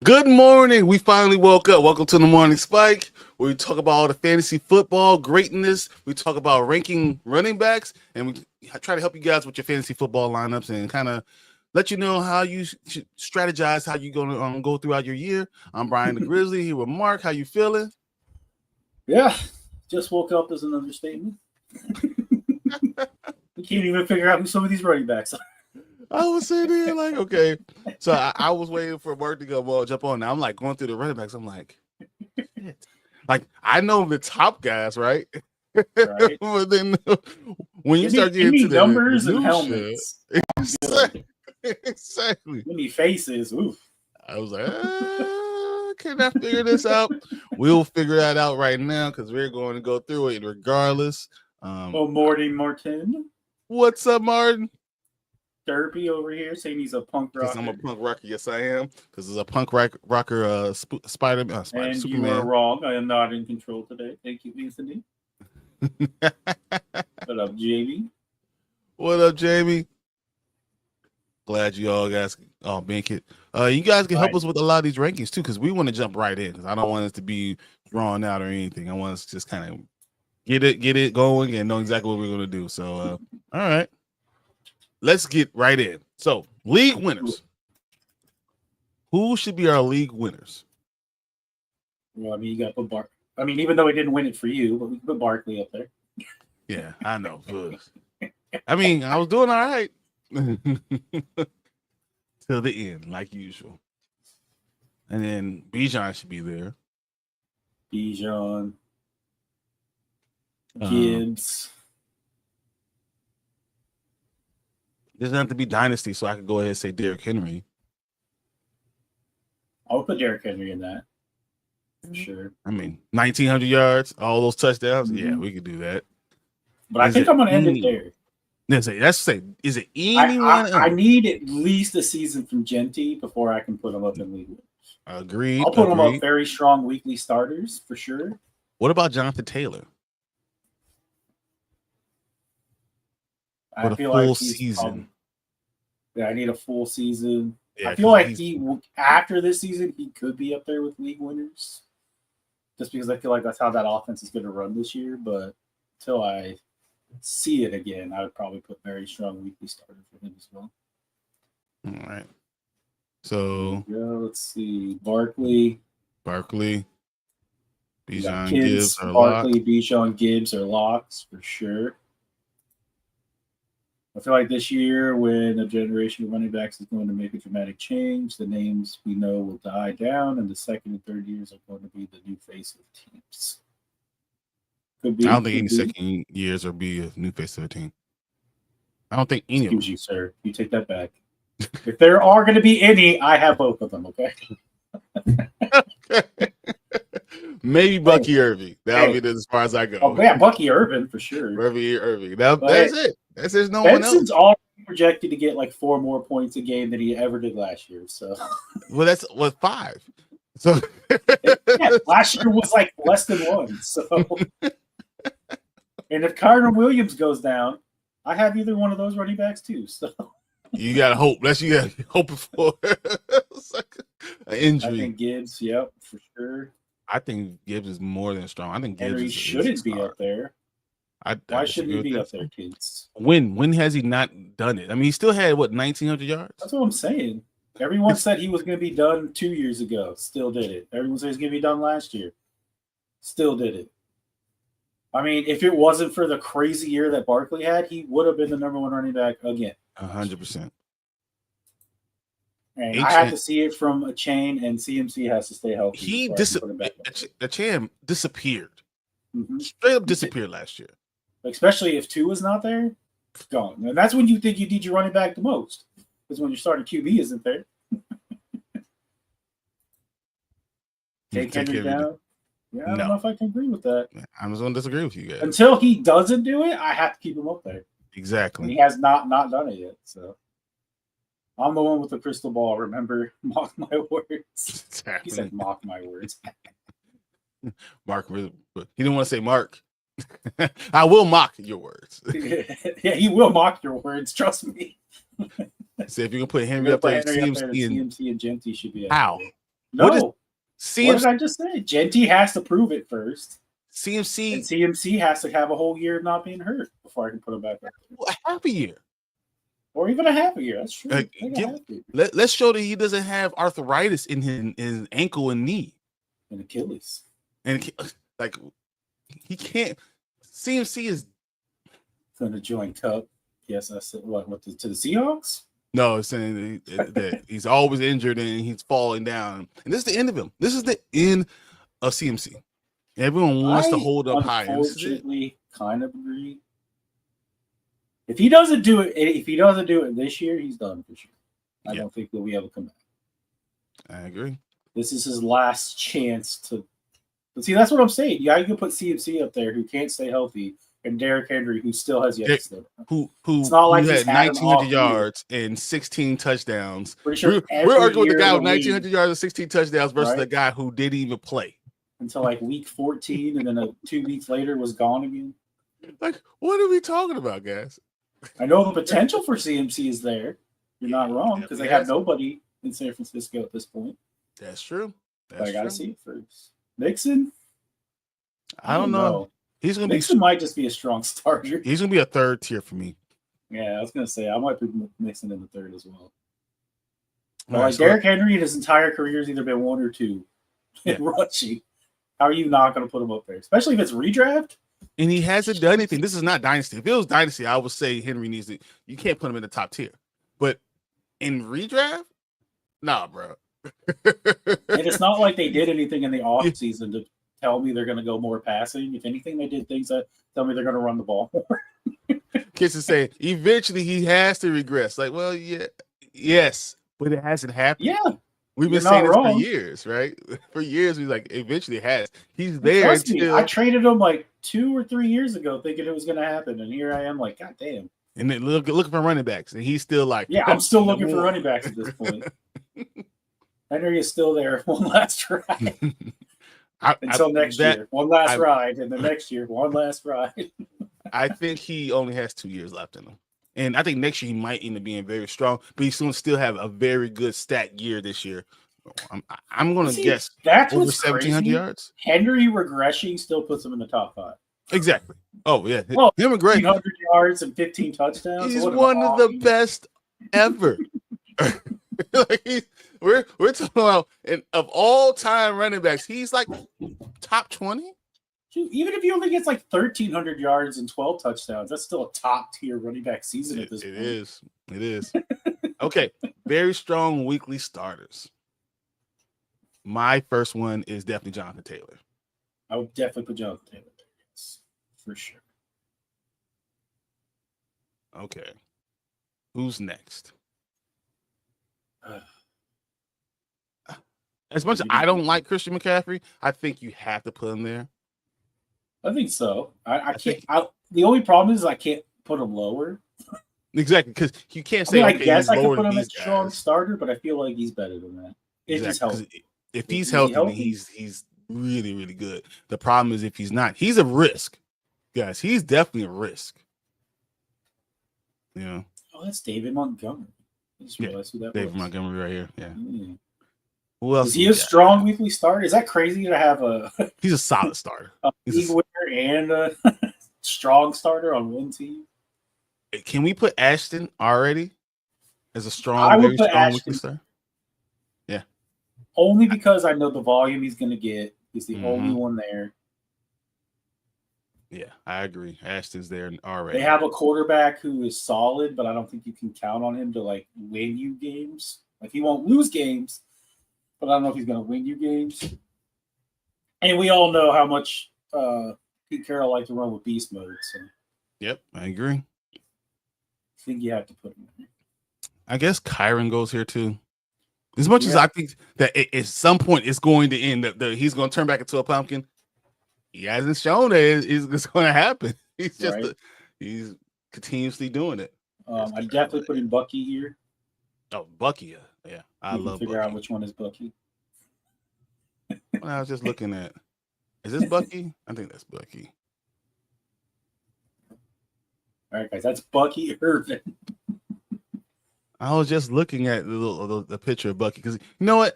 Good morning. We finally woke up. Welcome to the Morning Spike, where we talk about all the fantasy football greatness. We talk about ranking running backs, and we try to help you guys with your fantasy football lineups and kind of let you know how you should strategize, how you're going to go throughout your year. I'm Brian the Grizzly here with Mark. How you feeling? Yeah, just woke up is an understatement. We can't even figure out who some of these running backs are. I was sitting there like, okay. So I was waiting for Mark to go, well, jump on. Now I'm like going through the running backs. I'm like, shit. Like I know the top guys, right? Right? But then when you start Give getting me to the numbers and minutia, helmets. exactly. Give me faces. Oof. I was like, can I figure this out? We'll figure that out right now because we're going to go through it regardless. Morning Martin. What's up, Martin? Derpy over here saying he's a punk rocker. Because I'm a punk rocker. Yes, I am. Because it's a punk rocker Spider-Man. And Superman. you are wrong. I am not in control today. Thank you, Anthony. What up, Jamie? What up, Jamie? Glad you all guys being kid. You guys can help us with a lot of these rankings too, because we want to jump right in. Because I don't want us to be drawn out or anything. I want us to just kind of get it going and know exactly what we're going to do. So, all right, let's get right in. So, league winners. Who should be our league winners? Well, I mean, you got to put even though he didn't win it for you, but we can put Barkley up there. Yeah, I know. I mean, I was doing all right. Till the end, like usual. And then Bijan should be there. Bijan. Gibbs. Doesn't have to be Dynasty, so I could go ahead and say Derrick Henry. I'll put Derrick Henry in that. For sure. I mean, 1,900 yards, all those touchdowns. Mm-hmm. Yeah, we could do that. But I think I'm going to end it there. Let's say, is it anyone I need at least a season from Genty before I can put him up in league winners. Agreed. I'll put him up very strong weekly starters for sure. What about Jonathan Taylor? I feel like full season. I need a full season. Yeah, I feel like after this season he could be up there with league winners. Just because I feel like that's how that offense is going to run this year. But until I see it again, I would probably put very strong weekly starter for him as well. All right. So let's see. Barkley. Bijan Gibbs are Barkley, Bijan Gibbs are locks for sure. I feel like this year, when a generation of running backs is going to make a dramatic change, the names we know will die down, and the second and third years are going to be the new face of teams. Could be. I don't think any second years will be a new face of a team. I don't think any. Excuse you, sir. You take that back. If there are going to be any, I have both of them. Okay. Maybe Bucky Irving. That'll be as far as I go. Oh yeah, Bucky Irving for sure. Bucky Irving. That's it. There's no one else. Benson's already projected to get like 4 more points a game than he ever did last year. So. Well, that's 5. So. Last year was like less than 1. So. And if Kyron Williams goes down, I have either one of those running backs too. So. You gotta hope. That's you gotta hope for like an injury. I think Gibbs, yep, for sure. I think Gibbs is more than strong. I think Gibbs Henry shouldn't be up there. Why shouldn't he be up there, kids? When has he not done it? I mean, he still had 1,900 yards. That's what I'm saying. Everyone said he was going to be done 2 years ago. Still did it. Everyone said he was going to be done last year. Still did it. I mean, if it wasn't for the crazy year that Barkley had, he would have been the number 1 running back again. 100%. And I have to see it from a chain, and CMC has to stay healthy. The chain disappeared. Mm-hmm. Straight up disappeared last year. Especially if 2 is not there, gone. And that's when you think you need your running back the most. Because when your starting QB isn't there. Take Henry down. Yeah, I don't know if I can agree with that. I'm just going to disagree with you guys. Until he doesn't do it, I have to keep him up there. Exactly. And he has not done it yet. So I'm the one with the crystal ball. Remember, mock my words. He said, "Mock my words." Mark, he didn't want to say Mark. I will mock your words. Yeah, he will mock your words. Trust me. See if you can put Henry up there. CMC and Genty should be. How? What is No. CMC? What did I just say? Genty has to prove it first. And CMC CMC has to have a whole year of not being hurt before I can put him back up there. a half a year. Or even a half a year. That's true. Let's show that he doesn't have arthritis in his ankle and knee and Achilles. And like he can't. CMC is going to join Cup. Yes, I said what to the Seahawks. No, saying that he's always injured and he's falling down. And this is the end of him. This is the end of CMC. Everyone wants to hold up high. Unfortunately, kind of agree. If he doesn't do it this year, he's done for sure. I don't think he'll be able to come back. I agree. This is his last chance to. But see, that's what I'm saying. Yeah, you can put CMC up there who can't stay healthy, and Derrick Henry who still has yet to stay. Who it's not like who he's had 1,900 yards and 16 touchdowns. Pretty sure we're arguing with the guy with 1,900 yards and 16 touchdowns versus the guy who didn't even play until like week 14, and then 2 weeks later was gone again. Like, what are we talking about, guys? I know the potential for CMC is there. You're not wrong because they have nobody in San Francisco at this point. That's true. But I got to see it first. Mixon? I don't know. He's gonna Mixon might just be a strong starter. He's gonna be a third tier for me. Yeah, I was gonna say I might put Mixon in the third as well. But like Derrick Henry, his entire career has either been 1 or 2 in rushing. How are you not gonna put him up there, especially if it's redraft? And he hasn't done anything. This is not Dynasty. If it was Dynasty, I would say Henry needs it. You can't put him in the top tier. But in redraft, nah, bro. And it's not like they did anything in the offseason to tell me they're going to go more passing. If anything, they did things that tell me they're going to run the ball more. Kids are saying eventually he has to regress. Like, well, yes, but it hasn't happened. Yeah. We've been saying this for years, right? For years, we like eventually it has. He's there. Trust me, I traded him like 2 or 3 years ago thinking it was going to happen. And here I am like, God damn. And then looking for running backs. And he's still like, yeah, I'm still looking for running backs at this point. Henry is still there. One last ride. Until next year. One last ride. And the next year, one last ride. I think he only has 2 years left in him. And I think next year he might end up being very strong, but he's going to still have a very good stat year this year. I'm going to guess that's over 1,700 yards. Henry regressing still puts him in the top 5. Exactly. Oh, yeah. Well, him and Greg. 100 yards and 15 touchdowns. He's one of the best ever. Like we're talking about, and of all time running backs, he's like top 20. Even if he only gets like 1,300 yards and 12 touchdowns, that's still a top tier running back season at this point. It is. Okay, very strong weekly starters. My first one is definitely Jonathan Taylor. I would definitely put Jonathan Taylor there, yes, for sure. Okay, who's next? As much as I don't like Christian McCaffrey, I think you have to put him there. I think so. I can't. The only problem is I can't put him lower. Exactly, because you can't say. I guess I can put him as a strong starter, but I feel like he's better than that. Exactly. If he's healthy, then he's really, really good. The problem is if he's not, he's a risk, guys. He's definitely a risk. Yeah. Oh, that's David Montgomery. I just realized who that was. David Montgomery right here. Yeah. Mm. Who else? Is he a strong weekly starter? Is that crazy to have a? He's a solid starter. League winner and a strong starter on one team. Can we put Ashton already as a strong, very strong weekly starter? Yeah. Only because I know the volume he's going to get. He's the only one there. Yeah, I agree. Ashton's there already. They have a quarterback who is solid, but I don't think you can count on him to like win you games. Like he won't lose games, but I don't know if he's going to win you games. And we all know how much Pete Carroll likes to run with beast mode. So. Yep, I agree. I think you have to put him in there. I guess Kyron goes here too. As much as I think that at some point it's going to end, that he's going to turn back into a pumpkin. He hasn't shown that it's going to happen. He's just he's continuously doing it. I definitely put in Bucky here. Oh, Bucky, yeah, I love. Figure out which one is Bucky. Well, I was just looking at. Is this Bucky? I think that's Bucky. All right, guys, that's Bucky Irvin. I was just looking at the picture of Bucky because you know what?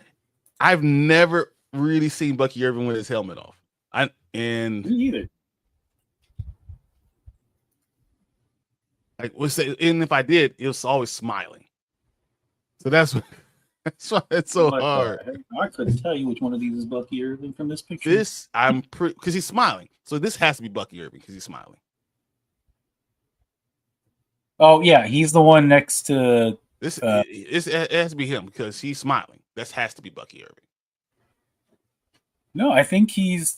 I've never really seen Bucky Irving with his helmet off. Me either. And if I did, it was always smiling. So that's why it's so hard. I couldn't tell you which one of these is Bucky Irving from this picture. This I'm pretty because he's smiling. So this has to be Bucky Irving because he's smiling. Oh yeah, he's the one next to this. It has to be him because he's smiling. That has to be Bucky Irving. No, I think he's.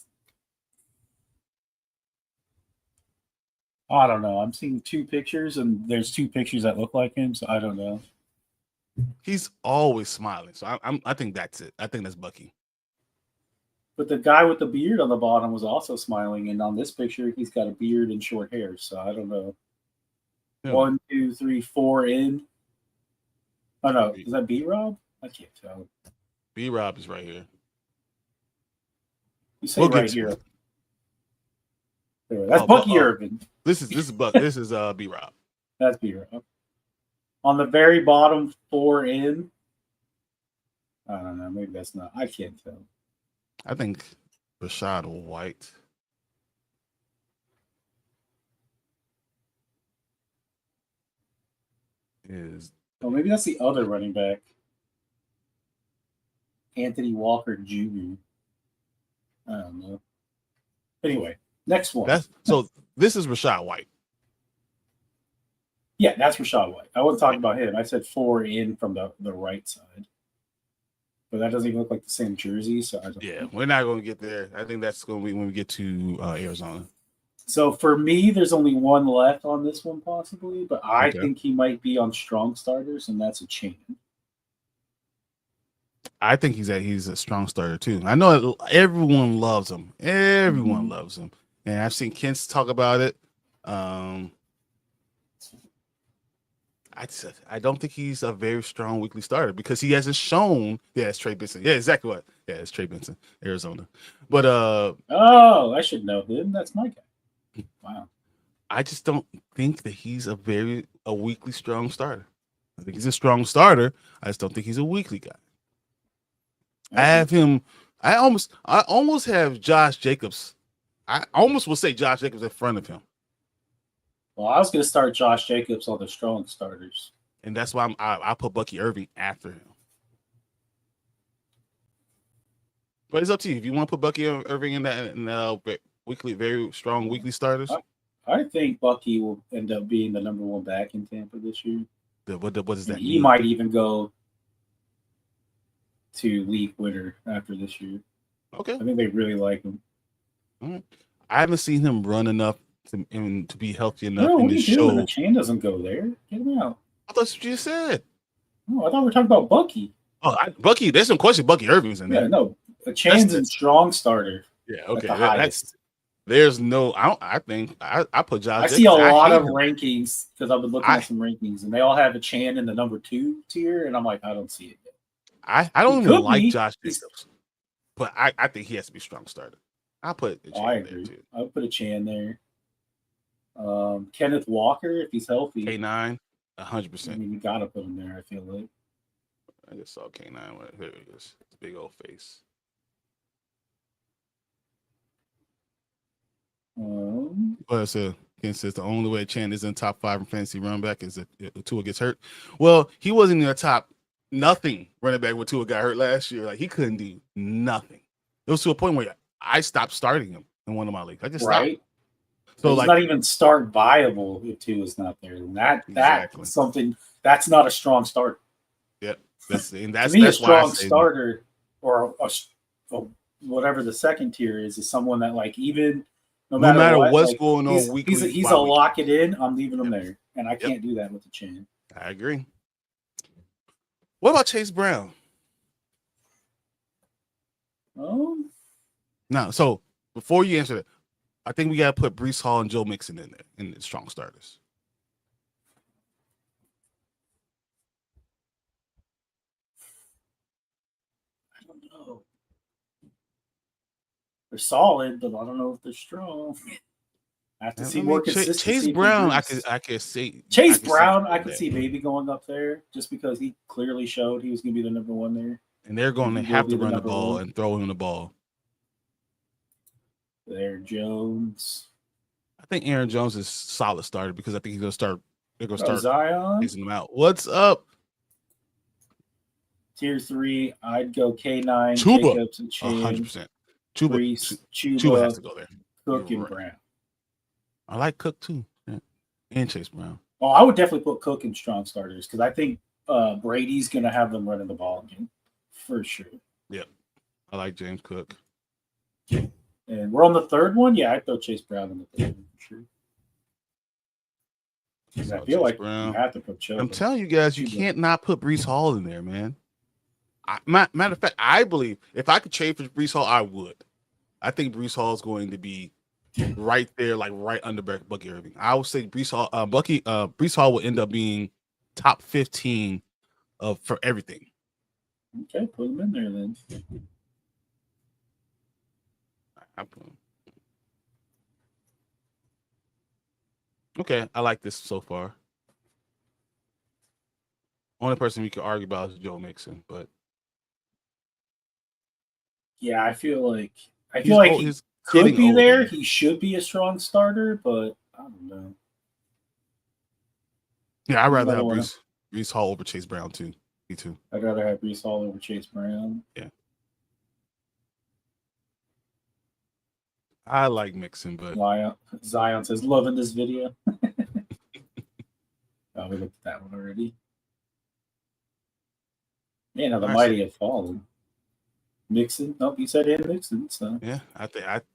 I don't know. I'm seeing two pictures, and there's two pictures that look like him, so I don't know. He's always smiling, so I think that's it. I think that's Bucky. But the guy with the beard on the bottom was also smiling, and on this picture, he's got a beard and short hair. So I don't know. Yeah. 1, 2, 3, 4 in. Oh no, is that B-Rob? I can't tell. B-Rob is right here. You say right here. That's Bucky Irving. This is Buck. This is B-Rob. That's B-Rob. On the very bottom, 4 in. I don't know. Maybe that's not. I can't tell. I think Rashad White. Oh, maybe that's the other running back. Anthony Walker Jr. I don't know. Anyway, next one. This is Rashad White. Yeah, that's Rashad White. I wasn't talking about him. I said 4 in from the right side. But that doesn't even look like the same jersey. So I don't know. We're not going to get there. I think that's going to be when we get to Arizona. So for me, there's only one left on this one possibly, but I think he might be on strong starters, and that's a chain. I think he's a strong starter too. I know everyone loves him. Everyone loves him, and I've seen Kent talk about it. I don't think he's a very strong weekly starter because he hasn't shown. Yeah, it's Trey Benson. Yeah, exactly what. Yeah, it's Trey Benson, Arizona. But I should know him. That's my guy. Wow. I just don't think that he's a weekly strong starter. I think he's a strong starter. I just don't think he's a weekly guy. I have him. I almost have Josh Jacobs. I almost will say Josh Jacobs in front of him. Well, I was going to start Josh Jacobs on the strong starters, and that's why I put Bucky Irving after him. But it's up to you. If you want to put Bucky Irving in that weekly, very strong weekly starters, I think Bucky will end up being the number one back in Tampa this year. What does that mean? He might even go to league winner after this year. Okay, I think they really like him. Right. I haven't seen him run enough to be healthy enough. No, what are you doing? The chain doesn't go there. Get him out. I thought you just said. No, I thought we were talking about Bucky. Oh, Bucky. There's some question. Bucky Irving's in there. Yeah, no, a chain's a strong starter. Yeah, okay. There's no. I think I put Josh. I see a lot of rankings because I've been looking at some rankings, and they all have a Chan in the number 2 tier, and I'm like, I don't see it yet. I don't even like Josh Jacobs, but I think he has to be strong starter. I'll put a Chan there too. I'll put a Chan there. Kenneth Walker, if he's healthy. K9, 100%. I mean, you gotta put him there. I feel like. I just saw K9. There he is. Big old face. But Ken says the only way Chan is in top 5 in fantasy running back is if Tua gets hurt. Well, he wasn't in the top nothing running back when Tua got hurt last year. Like he couldn't do nothing. It was to a point where I stopped starting him in one of my leagues. I just stopped. So he's not even start viable if Tua's not there. And that's something that's not a strong starter. Yeah, that's to me a strong starter or whatever the second tier is someone that like even. No matter what's going on weekly, he's a lock it in. I'm leaving him there, and I can't do that with the chain. I agree. What about Chase Brown? Now, so before you answer that, I think we got to put Breece Hall and Joe Mixon in there in the strong starters. I don't know. They're solid, but I don't know if they're strong. I have to see more consistency. Chase Brown, I could see. Chase Brown, I could see maybe going up there just because he clearly showed he was going to be the number 1 there. and they're going to He will have be to the run the number ball one. and throw him the ball. There, Jones. I think Aaron Jones is solid starter because I think he's going to start. They're going to start Zion. chasing him out. What's up? Tier 3, I'd go K9, Chuba. Jacobs, and Chan. 100%. Chuba has to go there. Cook, and Brown. I like Cook too. Yeah. And Chase Brown. Oh, I would definitely put Cook in strong starters because I think Brady's going to have them running the ball again for sure. Yep. I like James Cook. And we're on the third one? Yeah, I'd throw Chase Brown in the third one for sure. Because I feel like you have to put Chuba. I'm telling you guys, you can't not put Breece Hall in there, man. Matter of fact, I believe if I could trade for Breece Hall, I would. I think Breece Hall is going to be right there, like right under Bucky Irving. I would say Breece Hall will end up being top 15 for everything. Okay, put him in there then. I put him. Okay, I like this so far. Only person we could argue about is Joe Mixon, but yeah, I feel like he could be there. He should be a strong starter, but I don't know. Yeah, I'd rather have Breece Hall over Chase Brown too. Me too. I'd rather have Breece Hall over Chase Brown. Yeah. I like Mixon, but Zion says, loving this video. Oh, we looked at that one already. Yeah, now the mighty have fallen. Mixon. Nope, you said Mixon. So yeah,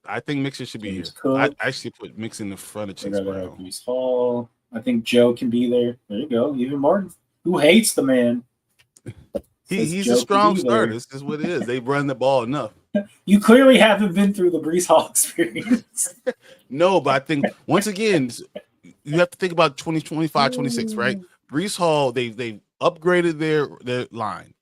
I think Mixon should be here. Cook. I actually put Mixon in front of Chase Brown. Breece Hall. I think Joe can be there. There you go. Even Martin, who hates the man. He's a strong starter. This is what it is. They run the ball enough. You clearly haven't been through the Breece Hall experience. No, but I think once again, you have to think about 2025, 26, right? Breece Hall, they upgraded their line.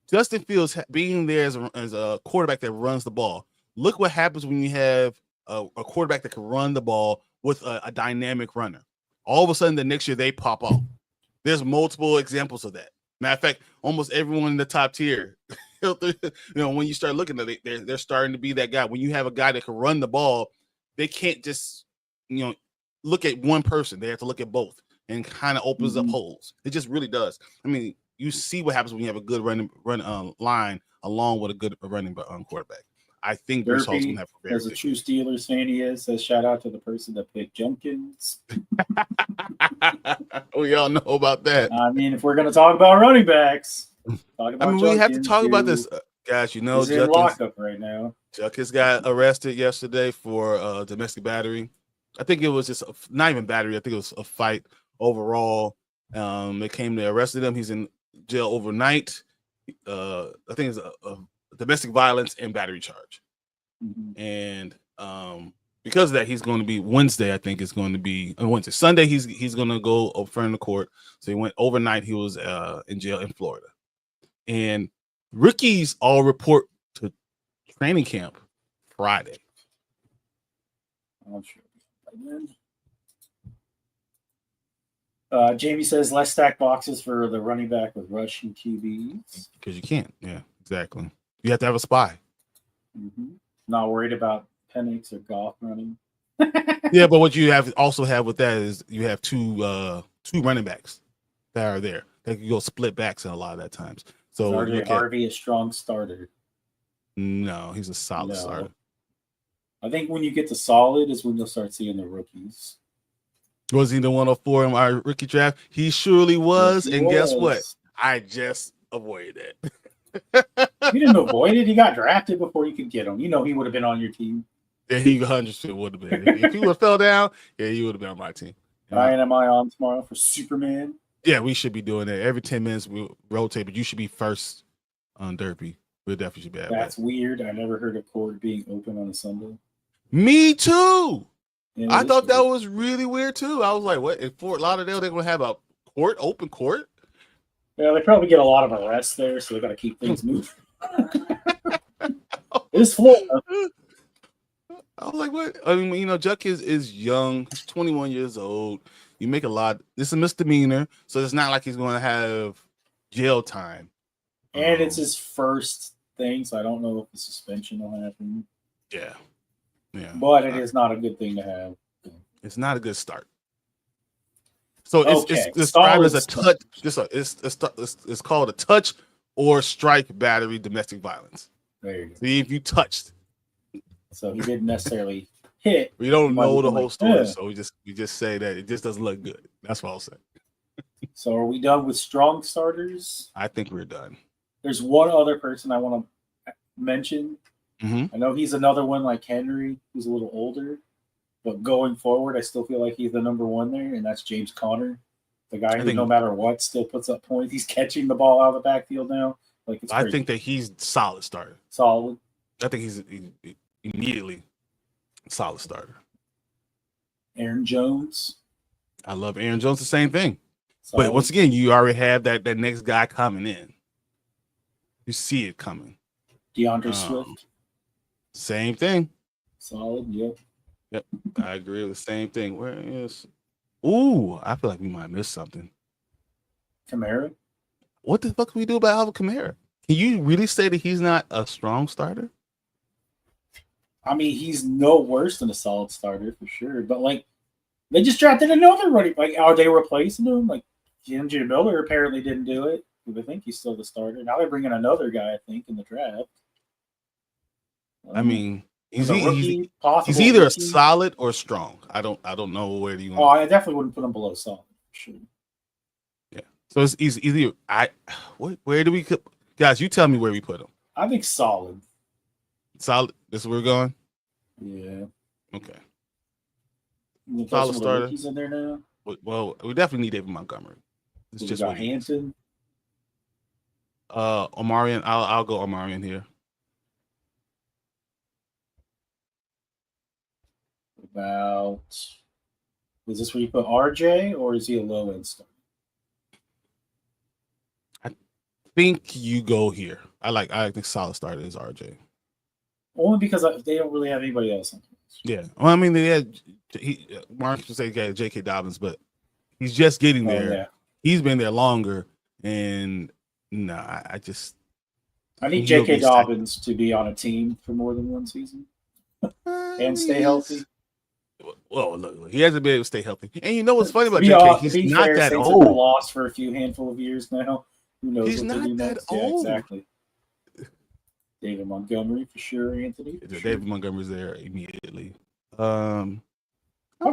Justin Fields being there as a quarterback that runs the ball. Look what happens when you have a quarterback that can run the ball with a dynamic runner. All of a sudden, the next year they pop off. There's multiple examples of that. Matter of fact, almost everyone in the top tier, when you start looking at it, they're starting to be that guy. When you have a guy that can run the ball, they can't just look at one person. They have to look at both, and kind of opens up holes. It just really does. I mean, you see what happens when you have a good run line along with a good running quarterback. I think Breece Hall's going to have a as a true Steelers fan he is, says shout out to the person that picked Jumpkins. We all know about that. I mean, if we're going to talk about running backs, we have to talk about this, guys. He's in lockup right now. Junkins got arrested yesterday for domestic battery. I think it was just not even battery. I think it was a fight overall. They came to arrested him. He's in jail overnight. I think it's a domestic violence and battery charge. And because of that, he's going to be Wednesday. I think it's going to be Wednesday. Sunday, he's going to go up front of the court. So he went overnight. He was in jail in Florida. And rookies all report to training camp Friday. I'm sure. Jamie says less stack boxes for the running back with rushing QBs. Because you can't. Yeah, exactly. You have to have a spy. Not worried about Penix or Goff running. Yeah, but what you also have with that is you have two running backs that are there. They can go split backs in a lot of that times. So RJ Harvey a strong starter. No, he's a solid starter. I think when you get to solid is when you'll start seeing the rookies. Was he the 104 in our rookie draft? He surely was. Yes, guess what? I just avoided it. You didn't avoid it. He got drafted before you could get him. He would have been on your team. Yeah, he 100% would have been. If he would have fell down, yeah, he would have been on my team. Ryan, am I on tomorrow for Superman? Yeah, we should be doing that. Every 10 minutes we rotate, but you should be first on Derpy. We definitely should be. That's weird. I never heard of court being open on a Sunday. Me too. Yeah, I thought that was really weird too. I was like, what? In Fort Lauderdale, they're going to have a open court? Yeah, they probably get a lot of arrests there, so they got to keep things moving. It's Florida. I was like, what? I mean, Juck is young. He's 21 years old. You make a lot. It's a misdemeanor, so it's not like he's going to have jail time. And it's his first thing, so I don't know if the suspension will happen. Yeah. But it is not a good thing to have. It's not a good start. So it's described Solid as a touch. It's called a touch or strike battery domestic violence. There you go. See if you touched. So he didn't necessarily hit. We don't know the whole story, yeah. so we just say that it just doesn't look good. That's what I'll say. So are we done with strong starters? I think we're done. There's one other person I want to mention. Mm-hmm. I know he's another one like Henry, who's a little older, but going forward, I still feel like he's the number one there, and that's James Conner, the guy who, no matter what, still puts up points. He's catching the ball out of the backfield now. Like it's crazy. I think that he's solid starter. Solid. I think he's immediately solid starter. Aaron Jones. I love Aaron Jones. The same thing. Solid. But once again, you already have that next guy coming in. You see it coming. DeAndre Swift. Same thing. Solid. Yep. I agree with the same thing. Where is? Ooh, I feel like we might miss something. Kamara. What the fuck can we do about Alvin Kamara? Can you really say that he's not a strong starter? I mean, he's no worse than a solid starter for sure. But like, they just drafted another running. Like, are they replacing him? Like, Jim Miller apparently didn't do it. I think he's still the starter. Now they're bringing another guy, I think, in the draft. I mean, he's either either a solid or strong. I don't know where do you want. Oh, I definitely wouldn't put him below solid for sure. Yeah. So it's either where do we guys? You tell me where we put him. I think solid. Solid. This is where we're going. Yeah. Okay. Solid starter. He's in there now. Well, we definitely need David Montgomery. It's just got Hampton. Omarion. I'll go Omarion here. Is this where you put RJ, or is he a low end starter? I think you go here. I think solid starter is RJ. Only because they don't really have anybody else. Yeah. Well, I mean, they had Mark would say J.K. Dobbins, but he's just getting there. Yeah. He's been there longer, and I need J.K. Dobbins to be on a team for more than one season and stay healthy. Well, look, he hasn't been able to stay healthy. And you know what's funny about J.K.? He's not that old. Been lost for a handful of years now. Who knows? He's not that old. Yeah, exactly. David Montgomery for sure, Anthony. David Montgomery's there immediately. How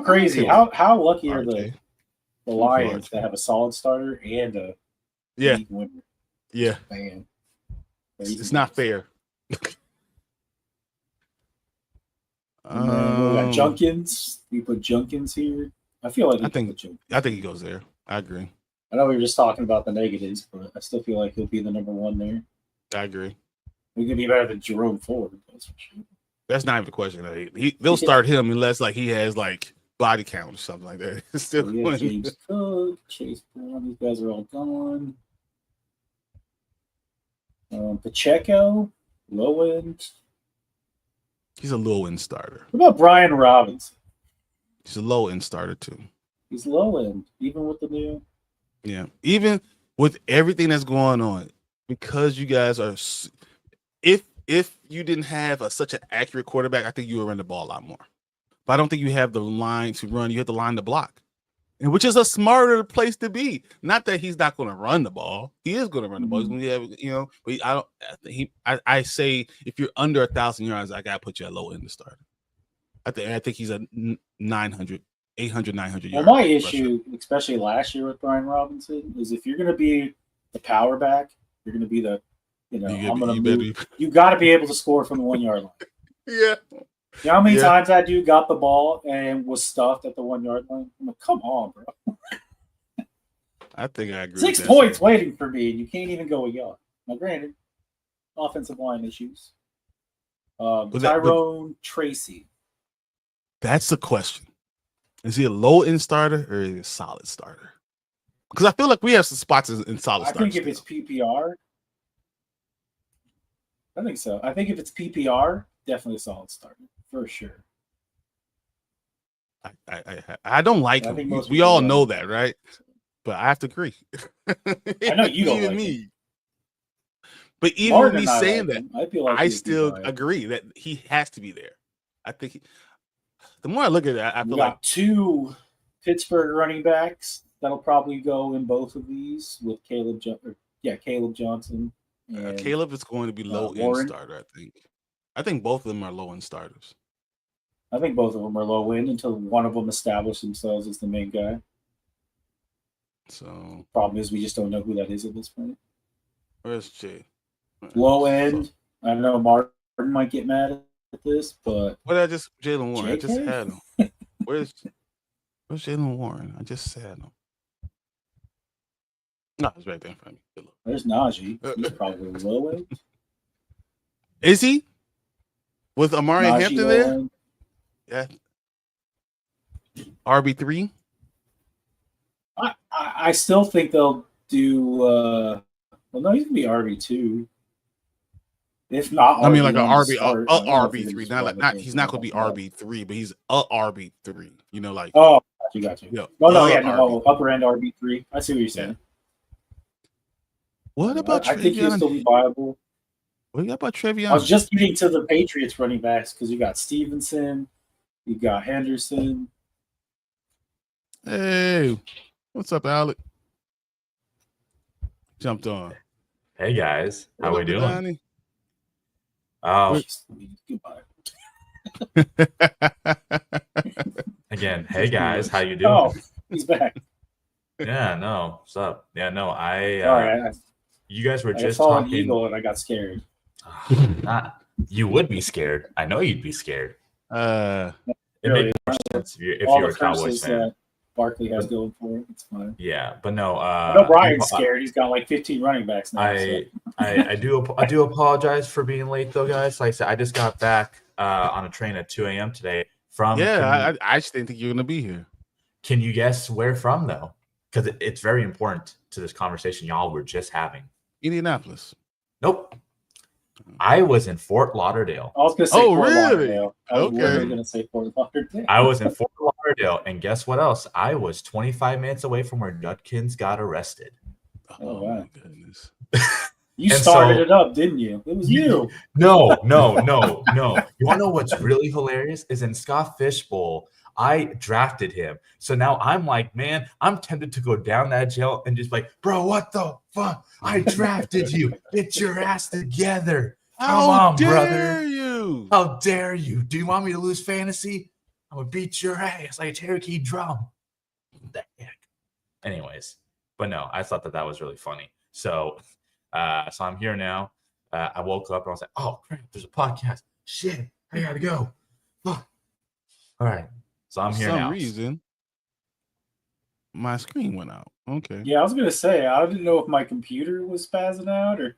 crazy! How lucky are the Lions to have a solid starter and a league winner? Yeah, man, it's not fair. We got Junkins. We put Junkins here. I feel like I think he goes there. I agree. I know we were just talking about the negatives, but I still feel like he'll be the number one there. I agree. He could be better than Jerome Ford. That's for sure. That's not even the question. They'll start him unless he has body count or something like that. Still, James Cook, Chase Brown. These guys are all gone. Pacheco, low end. He's a low end starter. What about Brian Robinson? He's a low end starter too. He's low end, even with the new. Yeah, even with everything that's going on, because you guys are. If you didn't have such an accurate quarterback, I think you would run the ball a lot more. But I don't think you have the line to run. You have the line to block, and which is a smarter place to be. Not that he's not going to run the ball. He is going to run the ball. He's going to have, but I don't. I say if you're under 1,000 yards, I got to put you at low end to start. I think he's a 800, 900 yards. Well, my issue, especially last year with Brian Robinson, is if you're going to be the power back, you're going to be the you got to be able to score from the 1 yard line. Yeah. You know how many times that dude got the ball and was stuffed at the 1 yard line? I'm like, come on, bro. I think I agree. 6 points waiting for me, and you can't even go a yard. Now, granted, offensive line issues. Tyrone Tracy. That's the question. Is he a low end starter or is he a solid starter? Because I feel like we have some spots in solid starters. I think if it's PPR. I think so. I think if it's PPR, definitely a solid starter for sure. I don't like him. We all know that, right? But I have to agree. I know you don't like me. But even More with than me I saying like that, him. I feel like I he'd be still viable. agree that he has to be there. I think the more I look at it, I We feel got like 2 Pittsburgh running backs that'll probably go in both of these with Caleb Johnson and Caleb is going to be low end Warren. starter. I think both of them are low end starters. I think both of them are low end until one of them establishes themselves as the main guy. So problem is we just don't know who that is at this point. where's Jay? Low end. I know Martin might get mad at this, but what did I just Jalen Warren? JK? I just had him. Where's Jalen Warren? I just said him. No, it's right there in front of me. There's Najee. He's probably low end. Is he? With Amari Najee Hampton low there? end. Yeah. RB3? I still think they'll do well no, he's gonna be RB2. If not, I mean, like RB3. not he's not gonna be RB3, but he's a RB3. You know, like got you. Yeah. Upper end RB3. I see what you're saying. What about I think he'll still be viable. What you got about Trevion? I was just getting to the Patriots running backs because you got Stevenson, you got Henderson. Hey, what's up, Alec? Jumped on. Hey guys, how we doing? Donnie? Oh, Goodbye. again, hey guys, how you doing? Oh, he's back. Yeah, no, what's up? Yeah, no, Sorry, you guys were I just saw an talking. eagle and I got scared. You would be scared. I know you'd be scared. It Really, makes more sense if all you're the a Cowboys curses fan. that Barkley has going for him. It's fine. Yeah, but no. I know Brian's scared. He's got like 15 running backs now. I do apologize for being late though, guys. Like I said, I just got back on a train at 2 a.m. today from. I just didn't think you were gonna be here. Can you guess where from though? Because it's very important to this conversation y'all were just having. Indianapolis. Nope. I was in Fort Lauderdale. I was going to say Fort really? Lauderdale. I was Okay. literally going to say Fort Lauderdale. I was in Fort Lauderdale, and guess what else? I was 25 minutes away from where Judkins got arrested. Oh, wow. My goodness. You And started so- it up, didn't you? It was you. No. You want to know what's really hilarious? Is in Scott Fishbowl, I drafted him. So now I'm like, man, I'm tempted to go down that jail and just like, bro, what the fuck? I drafted you. Get your ass together. Come on, brother. You? How dare you? Do you want me to lose fantasy? I'm going to beat your ass like a Cherokee drum. What the heck? Anyways, but no, I thought that was really funny. So I'm here now. I woke up and I was like, oh, crap, there's a podcast. Shit, I got to go. All right. So I'm here now. For some reason, my screen went out. Okay. Yeah, I was going to say, I didn't know if my computer was spazzing out or.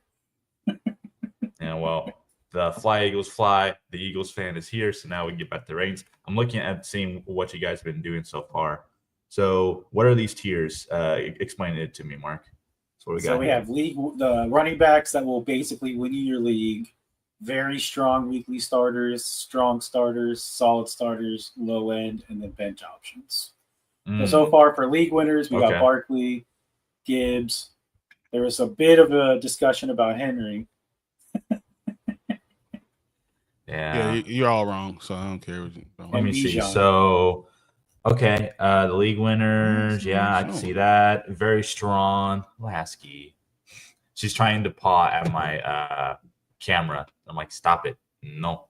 Yeah, well, the Fly Eagles fly. The Eagles fan is here, so now we can get back to the reins. I'm looking at seeing what you guys have been doing so far. So, what are these tiers? Explain it to me, Mark. So we have the running backs that will basically win you your league. Very strong weekly starters, strong starters, solid starters, low end, and then bench options. So far for league winners, we got Barkley, Gibbs. There was a bit of a discussion about Henry. Yeah, you're all wrong, so I don't care. Let me see. So, okay, the league winners. Yeah, I can see that. Very strong. Lasky. She's trying to paw at my camera. I'm like, stop it. No.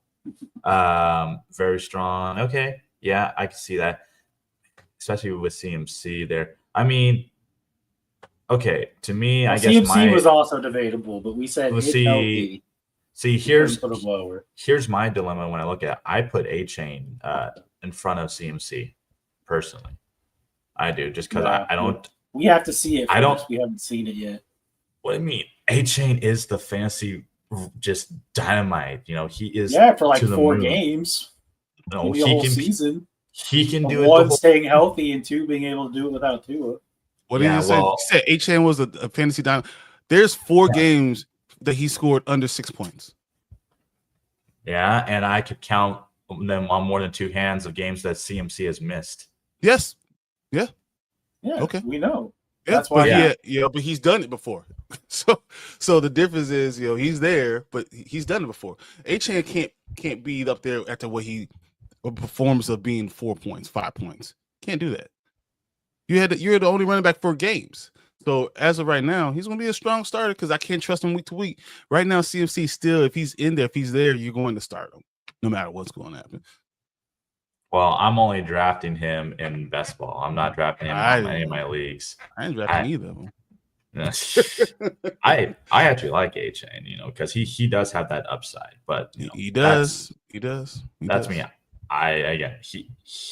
Very strong. Okay. Yeah, I can see that. Especially with CMC there. I mean, okay, to me, I guess CMC was also debatable, but we said it's healthy. See, here's my dilemma when I look at it. I put A-Chain in front of CMC, personally. I do, just because I don't. We have to see it first. I don't. We haven't seen it yet. What do you mean? A-Chain is the fantasy just dynamite. You know, he is. Yeah, for like 4 games. No, he can. Season. He can do it. One, staying healthy, and 2, being able to do it without Tua. What did you say? You said A-Chain was a fantasy dynamite. There's 4 games that he scored under 6 points. Yeah, and I could count them on more than 2 hands of games that CMC has missed. Yes. Yeah. Okay. We know. Yeah, that's why. But he's done it before. So the difference is, he's there, but he's done it before. A-Chain can't be up there after a performance of being 4 points, 5 points. Can't do that. You're the only running back for games. So as of right now, he's going to be a strong starter because I can't trust him week to week. Right now, CMC still, if he's in there, if he's there, you're going to start him no matter what's going to happen. Well, I'm only drafting him in best ball. I'm not drafting him in any of my leagues. I ain't drafting either of them. I actually like A-Chain, because he does have that upside, but he does. That's me. He's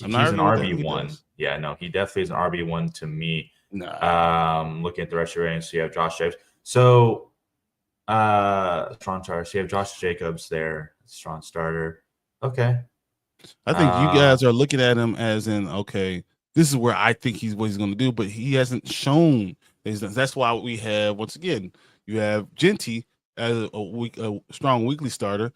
an RB1. Yeah, no, he definitely is an RB1 to me. Looking at the rest of your range, so you have Josh Jacobs. So strong starter. So you have Josh Jacobs there, strong starter. Okay. I think you guys are looking at him as in, okay, this is where I think what he's going to do, but he hasn't shown. That's why we have, once again, you have Genty as a strong weekly starter,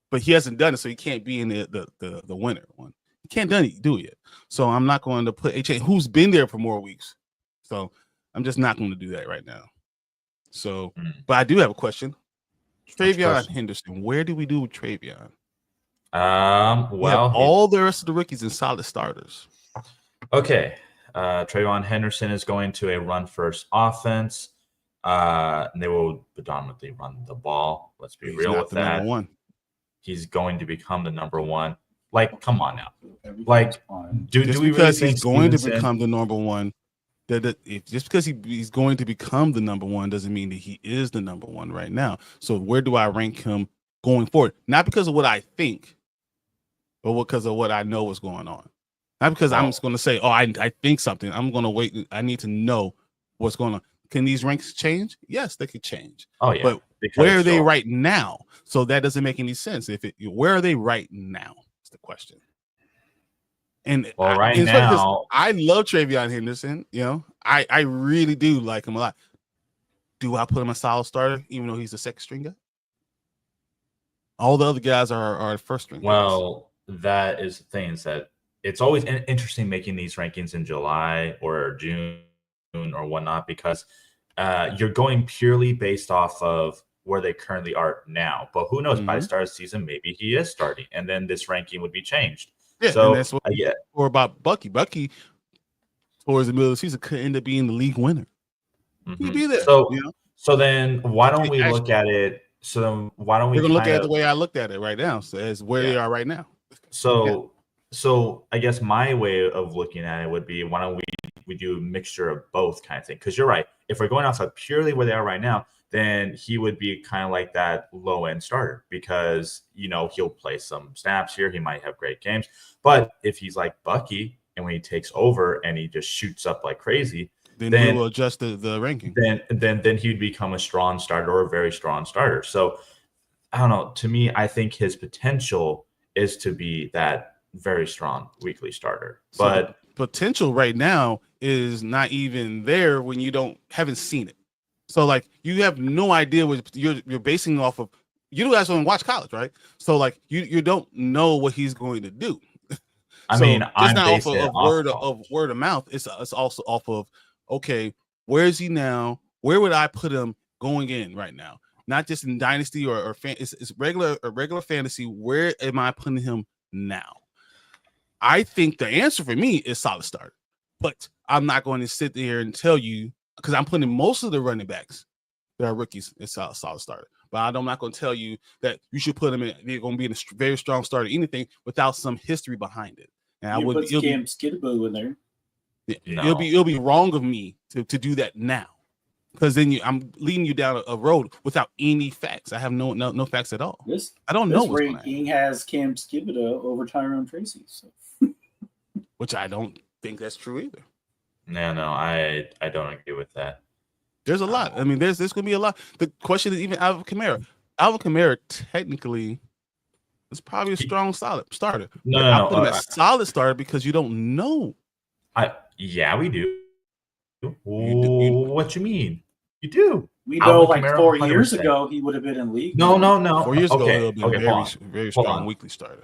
but he hasn't done it, so he can't be in the winner one. He can't do it yet. So I'm not going to put A-Chain, who's been there for more weeks. So I'm just not going to do that right now. So, but I do have a question. Travion Henderson, where do we do with Travion? Well, all the rest of the rookies in solid starters. Okay. Travion Henderson is going to a run-first offense. They will predominantly run the ball. Let's be real with that. Number one. He's going to become the number one. Like, come on now. Like, do we really think he's going to become the number one? Just because he's going to become the number one doesn't mean that he is the number one right now. So where do I rank him going forward? Not because of what I think, but because of what I know is going on. Not because I'm just going to say, I think something. I'm going to wait. I need to know what's going on. Can these ranks change? Yes, they could change. Oh, yeah. But where are they right now? So that doesn't make any sense. Where are they right now? Is the question. And right now, I love Travion Henderson. I really do like him a lot. Do I put him a solid starter, even though he's a second string guy? All the other guys are first string. Well, that is the thing, is that it's always interesting making these rankings in July or June or whatnot, because you're going purely based off of where they currently are now. But who knows, by the start of the season, maybe he is starting, and then this ranking would be changed. Yeah, so and that's what or about Bucky. Bucky, towards the middle of the season, could end up being the league winner. He'd be there. So then why don't we look at it? So then why don't we? We're gonna look at it the way I looked at it right now. So as where they are right now. So I guess my way of looking at it would be, why don't we do a mixture of both kind of thing? Because you're right. If we're going off of purely where they are right now, then he would be kind of like that low-end starter, because, he'll play some snaps here. He might have great games. But if he's like Bucky, and when he takes over and he just shoots up like crazy, then we'll adjust the ranking. Then he'd become a strong starter or a very strong starter. So I don't know. To me, I think his potential is to be that very strong weekly starter. But potential right now is not even there when you haven't seen it. So like you have no idea what you're basing off of. You guys don't watch college, right? So like you don't know what he's going to do. I mean, it's not off of word of mouth. It's also off of, okay, where is he now? Where would I put him going in right now? Not just in Dynasty or it's regular fantasy. Where am I putting him now? I think the answer for me is solid starter, but I'm not going to sit there and tell you, because I'm putting most of the running backs that are rookies in solid starter. But I'm not going to tell you that you should put them in. They're going to be in a very strong starter, anything without some history behind it. And you put Cam Skidaboo in there. It'll be wrong of me to do that now, because then I'm leading you down a road without any facts. I have no facts at all. I don't know. This ranking has Cam Skidaboo over Tyrone Tracy, so. Which I don't think that's true either. No, I don't agree with that. There's a lot. I mean, there's going to be a lot. The question is even Alvin Kamara. Alvin Kamara technically is probably a strong, solid starter. I put him as solid starter because you don't know. Yeah, we do. What you mean? You do. We know, like Kamara, 4 years ago, he would have been in league. No. 4 years ago, he would have been a very strong weekly starter.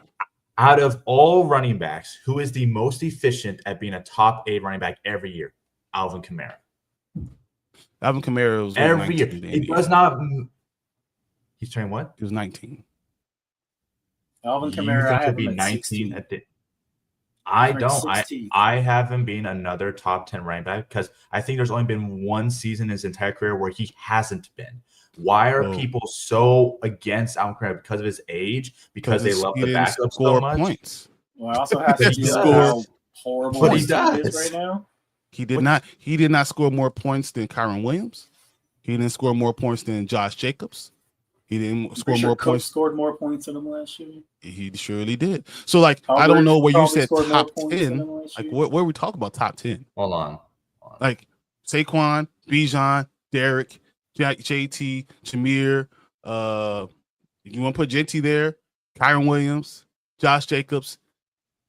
Out of all running backs, who is the most efficient at being a top 8 running back every year? Alvin Kamara. Alvin Kamara was every 19. year. It does not. He's turning what? He was 19. Alvin You Kamara, think I he'll have be him at 19 16. at the I Ranked don't. 16th. I have him being another top 10 running back because I think there's only been one season in his entire career where he hasn't been. Why are people so against Alvin Kamara because of his age? Because they love he the didn't backup so score much. points. Well, I also have to He deal with does. how horrible But he his team is does. right now. He did not. He did not score more points than Kyron Williams. He didn't score more points than Josh Jacobs. He didn't score more points. Scored more points than him last year. He surely did. So, like, I Hubbard don't know where you probably said scored more top points than 10. him last Like, year. where we talk about top 10? Hold on. Like Saquon, Bijan, Derek, JT, Jameer. You want to put Genty there? Kyron Williams, Josh Jacobs.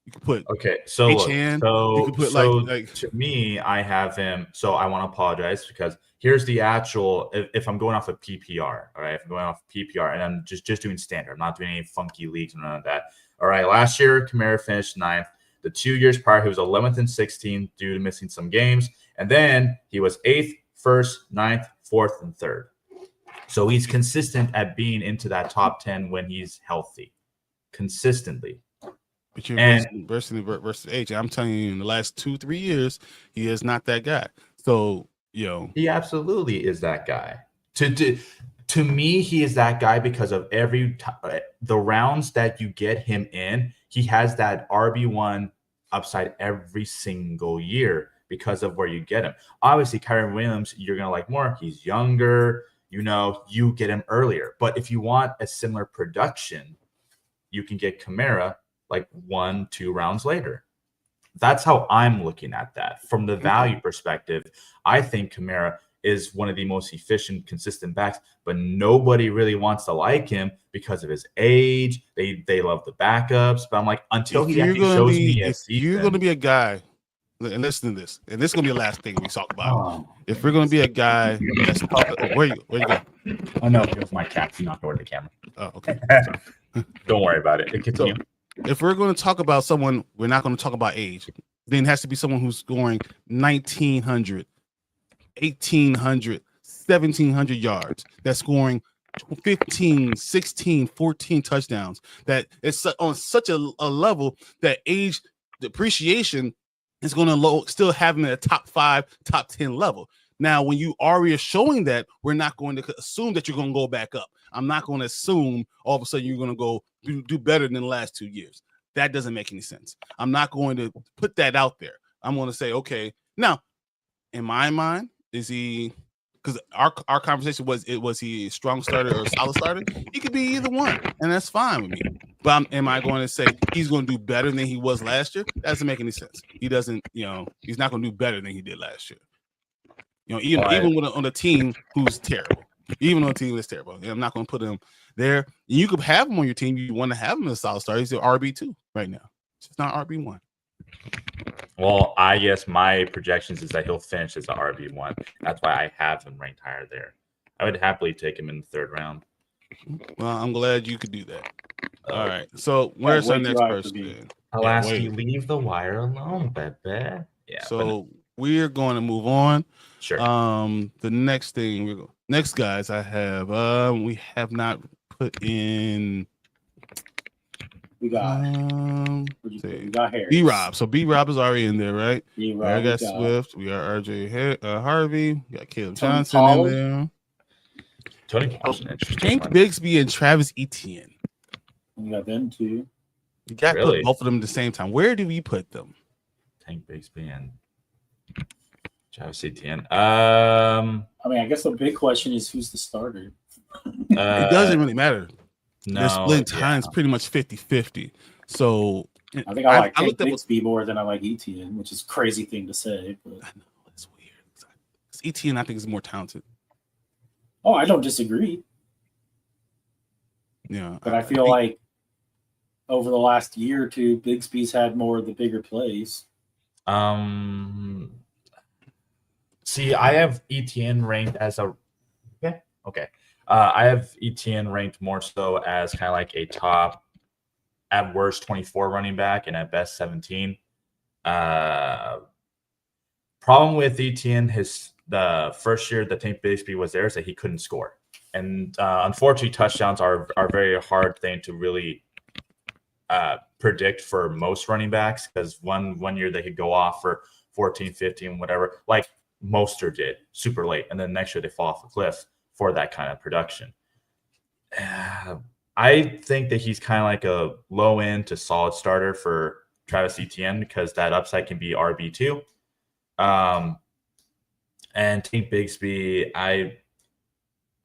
You could put So look, you could put like to me, I have him. So I want to apologize because here's the actual. If I'm going off of PPR, all right, if I'm going off of PPR and I'm just doing standard, I'm not doing any funky leagues and none of that. All right, last year Kamara finished 9th. The 2 years prior, he was 11th and 16th due to missing some games, and then he was 8th, 1st, 9th, 4th, and 3rd. So he's consistent at being into that top 10 when he's healthy, consistently. But you're versus age. I'm telling you, in the last 2-3 years, he is not that guy. So, he absolutely is that guy. To me, he is that guy because of the rounds that you get him in. He has that RB1 upside every single year because of where you get him. Obviously, Kyron Williams, you're gonna like more. He's younger. You get him earlier. But if you want a similar production, you can get Kamara like 1-2 rounds later. That's how I'm looking at that. From the value perspective, I think Kamara is one of the most efficient, consistent backs, but nobody really wants to like him because of his age. They love the backups, but I'm like, until he actually shows me you're going to be a guy, and listen to this, and this is going to be the last thing we talk about. If we're going to be a guy that's where you go? Oh no, it was my cat. He knocked over the camera. Oh, okay. Don't worry about it. Continue. So, if we're going to talk about someone, we're not going to talk about age. Then it has to be someone who's scoring 1,900, 1,800, 1,700 yards. That's scoring 15, 16, 14 touchdowns. That it's on such a level that age depreciation is going to still have them at a top 5, top 10 level. Now, when you already are showing that, we're not going to assume that you're going to go back up. I'm not going to assume all of a sudden you're going to go do better than the last 2 years. That doesn't make any sense. I'm not going to put that out there. I'm going to say, okay, now, in my mind, is he, because our conversation was he a strong starter or a solid starter? He could be either one, and that's fine with me. But am I going to say he's going to do better than he was last year? That doesn't make any sense. He doesn't, he's not going to do better than he did last year. Even on a team who's terrible. Even on a team that's terrible. I'm not going to put him there. You could have him on your team. You want to have him as a solid starter. He's an RB2 right now. It's not RB1. Well, I guess my projections is that he'll finish as an RB1. That's why I have him ranked higher there. I would happily take him in the 3rd round. Well, I'm glad you could do that. All right. So where's our next person? I'll ask you, leave the wire alone, baby. Yeah. So we're going to move on. Sure. The next thing next guys I have we have not put in. We got Harris. B-Rob. So B-Rob is already in there, right? B-Rob, I got Swift. We got RJ Harvey. We got Caleb Johnson in there. Tony Pollard, interesting. Tank Bigsby and Travis Etienne. We got them too. You got to put both of them at the same time. Where do we put them? Tank Bigsby and Travis Etienne. I mean, I guess the big question is who's the starter. It doesn't really matter. No, they're splitting times pretty much 50-50. So I think I like Tank Bigsby more than I like Etienne, which is a crazy thing to say. But I know that's weird. Etienne, I think, is more talented. Oh, I don't disagree. Yeah, but I feel like over the last year or two, Bigsby's had more of the bigger plays. See, I have Etienne ranked as a okay. I have Etienne ranked more so as kind of like a top, at worst 24 running back and at best 17. Problem with Etienne, the first year that Tank Bigsby was there is that he couldn't score. And unfortunately, touchdowns are a very hard thing to really predict for most running backs, because one year they could go off for 14, 15, whatever, like Mostert did super late. And then next year they fall off a cliff for that kind of production. I think that he's kind of like a low end to solid starter for Travis Etienne, because that upside can be RB2. And Tank Bigsby, I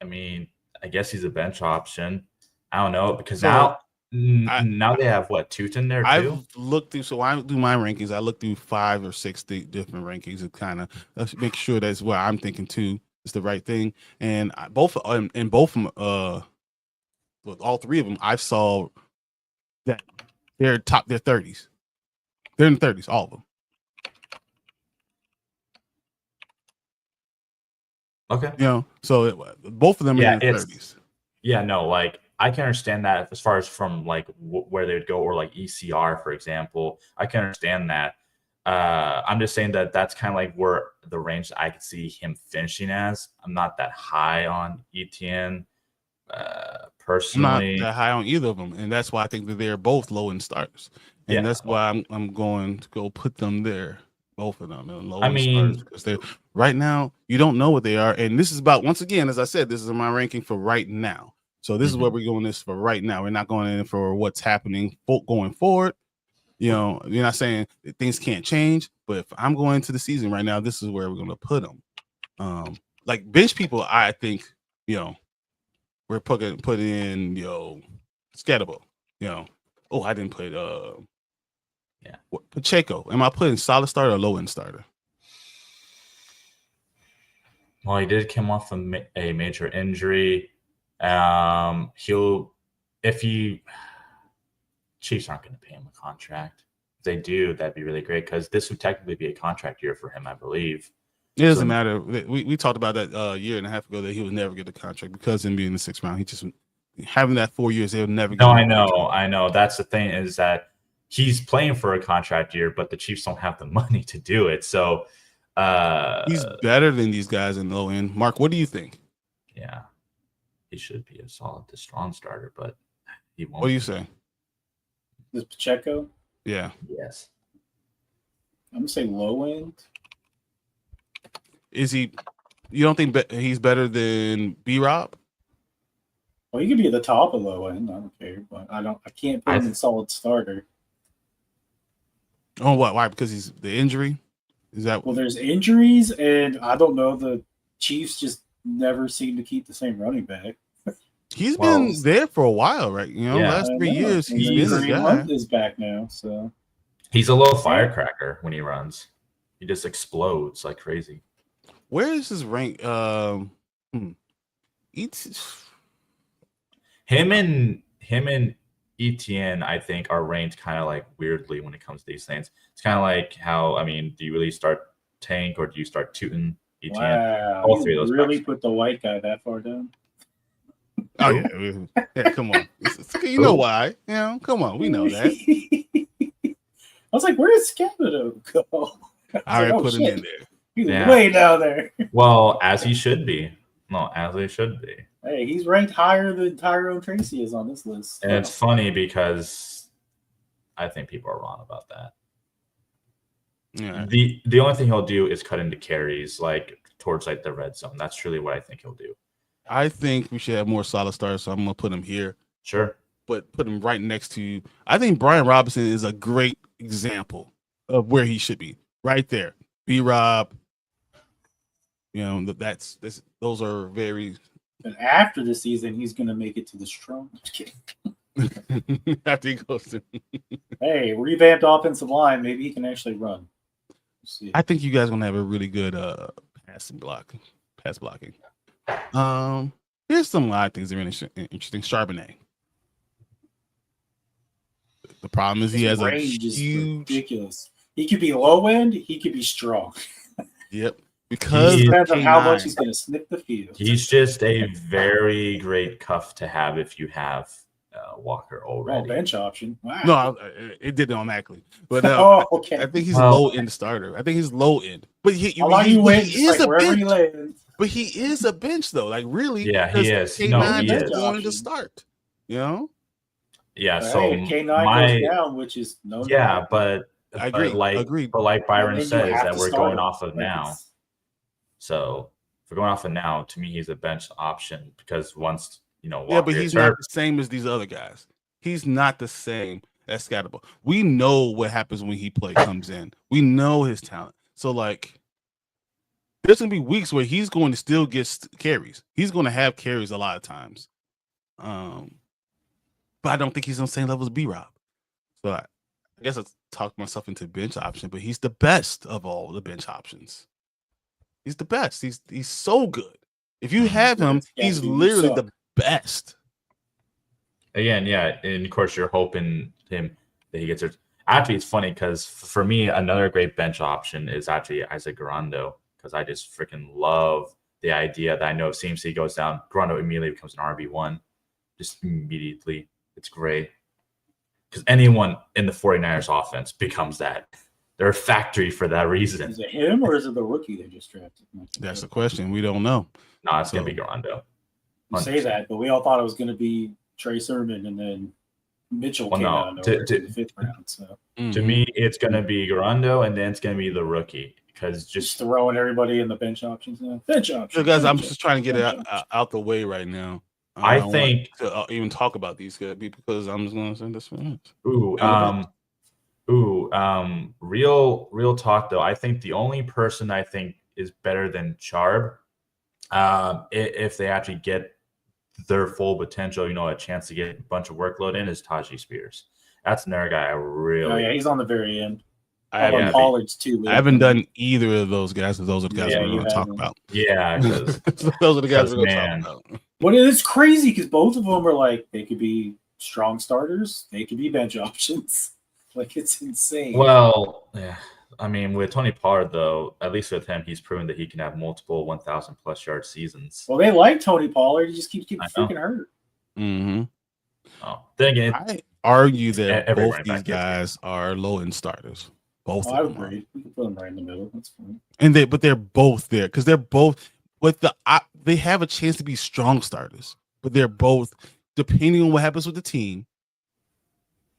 mean, I guess he's a bench option. I don't know, because now they have what, Tootin there too? I've looked through, so I do my rankings. I look through 5 or 6 different rankings and kind of make sure that's what I'm thinking too is the right thing. And both of them, with all 3 of them, I saw that they're 30s. They're in the 30s, all of them. Okay. You know, so both of them are in the 30s. Yeah, no, like I can understand that as far as from like where they would go, or like ECR, for example. I can understand that. I'm just saying that that's kind of like where the range I could see him finishing as. I'm not that high on Etienne. Personally, I'm not that high on either of them, and that's why I think that they're both low end starters, and that's why I'm going to go put them there, both of them, low end starters, because they're right now you don't know what they are, and this is about, once again, as I said, this is my ranking for right now. So this is what we're going this for right now. We're not going in for what's happening going forward. You know, you're not saying that things can't change, but if I'm going into the season right now, this is where we're going to put them. Like bench people, I think, you know. We're putting in, Scatterbo, Oh, I didn't put Pacheco. Am I putting solid starter or low end starter? Well, he did come off a major injury. Chiefs aren't going to pay him a contract. If they do, that'd be really great, because this would technically be a contract year for him, I believe. It doesn't matter. We talked about that a year and a half ago, that he would never get a contract because him being in the 6th round. He just having that 4 years, he'll never get. No, I know. That's the thing, is that he's playing for a contract year, but the Chiefs don't have the money to do it. So he's better than these guys in low end. Mark, what do you think? Yeah, he should be a solid to strong starter, but he won't. What do you say? Is Pacheco? Yeah. Yes. I'm gonna say low end. Is he? You don't think he's better than B-Rob? Well, he could be at the top of low end. I don't care, but I can't put him in solid starter. Oh, what? Why? Because he's the injury. Is that? Well, there's injuries, and I don't know. The Chiefs just never seem to keep the same running back. He's been there for a while, right? Last 3 years he's been a guy. Month is back now, so he's a little firecracker when he runs. He just explodes like crazy. Where is his rank? Him and Etienne, I think, are ranked kind of like weirdly when it comes to these things. It's kind of like how, do you really start Tank or do you start Tootin? Etienne? Wow, all 3 of those. Really put the white guy that far down? Oh yeah, come on. You know why? Come on, we know that. I was like, where did Scatterbo go? I already put him in there. He's way down there. Well, as he should be. No, as they should be. Hey, he's ranked higher than Tyrone Tracy is on this list. And it's funny because I think people are wrong about that. Yeah. The only thing he'll do is cut into carries, like towards like the red zone. That's truly what I think he'll do. I think we should have more solid stars, so I'm gonna put him here. Sure. But put him right next to. I think Brian Robinson is a great example of where he should be. Right there, B-Rob. Those are very. But after the season, he's going to make it to the strong. After he goes to. Hey, revamped offensive line. Maybe he can actually run. I think you guys are going to have a really good pass blocking. Here's some odd things that are interesting. Charbonnet. The problem is he has a huge. Ridiculous. He could be low end. He could be strong. Yep. Because it depends on how much he's going to snip the field. He's just a very great cuff to have if you have Walker Oh, already. bench option. Wow. No, it did automatically. But okay. I think he's low end starter. I think he's low end. But he is a wherever bench. he lands. But he is a bench though. Like really, Yeah, he is. K9 he is is going to start. You know. Yeah. But So hey, K9 goes down, which is no. Yeah, but I agree. Agreed. But like Byron says, that we're going off of like now. So if we're going off of now, to me, he's a bench option because once Walker yeah, but he's hurt, not the same as these other guys. He's not the same as Scatterable. We know what happens when he comes in. We know his talent. So like, there's gonna be weeks where he's going to still get carries. He's going to have carries a lot of times. But I don't think he's on the same level as B-Rob. So I guess I talked myself into bench option, but he's the best of all the bench options. He's the best. He's so good. If you have him, he's literally the best. Again, yeah, and of course you're hoping that he gets it. Actually, it's funny because for me, another great bench option is actually Isaac Garando because I just freaking love the idea that I know if CMC goes down, Garando immediately becomes an RB1. Just immediately. It's great. Because anyone in the 49ers offense becomes that. They're a factory for that reason. Is it him or is it the rookie they just drafted? That's the question. We don't know. No, it's going to be Garando. You say that, but we all thought it was going to be Trey Sermon and then Mitchell came out in the 5th round. So to me, it's going to be Garando and then it's going to be the rookie. Because just throwing everybody in the bench options now. Bench options. So guys, I'm just trying to get it out the way right now. I think to even talk about these guys because I'm just going to send this one. Real talk though. I think the only person I think is better than Charb, if they actually get their full potential, a chance to get a bunch of workload in, is Tajee Spears. That's another guy I really. Oh yeah, he's on the very end. Pollard's too. I haven't done either of those guys. Those are the guys we're going to talk about. Yeah, those are the guys we're going to talk about. But it's crazy because both of them are like they could be strong starters, they could be bench options. Like it's insane. Well, yeah. I mean, with Tony Pollard though, at least with him, he's proven that he can have multiple 1,000+ yard seasons. Well, they like Tony Pollard. He just keeps getting freaking hurt. Mm-hmm. Oh, then again, I argue that both these guys are low end starters. Both of them. I would agree. We can put them right in the middle. That's fine. But they're both there because they're both with they have a chance to be strong starters, but they're both, depending on what happens with the team,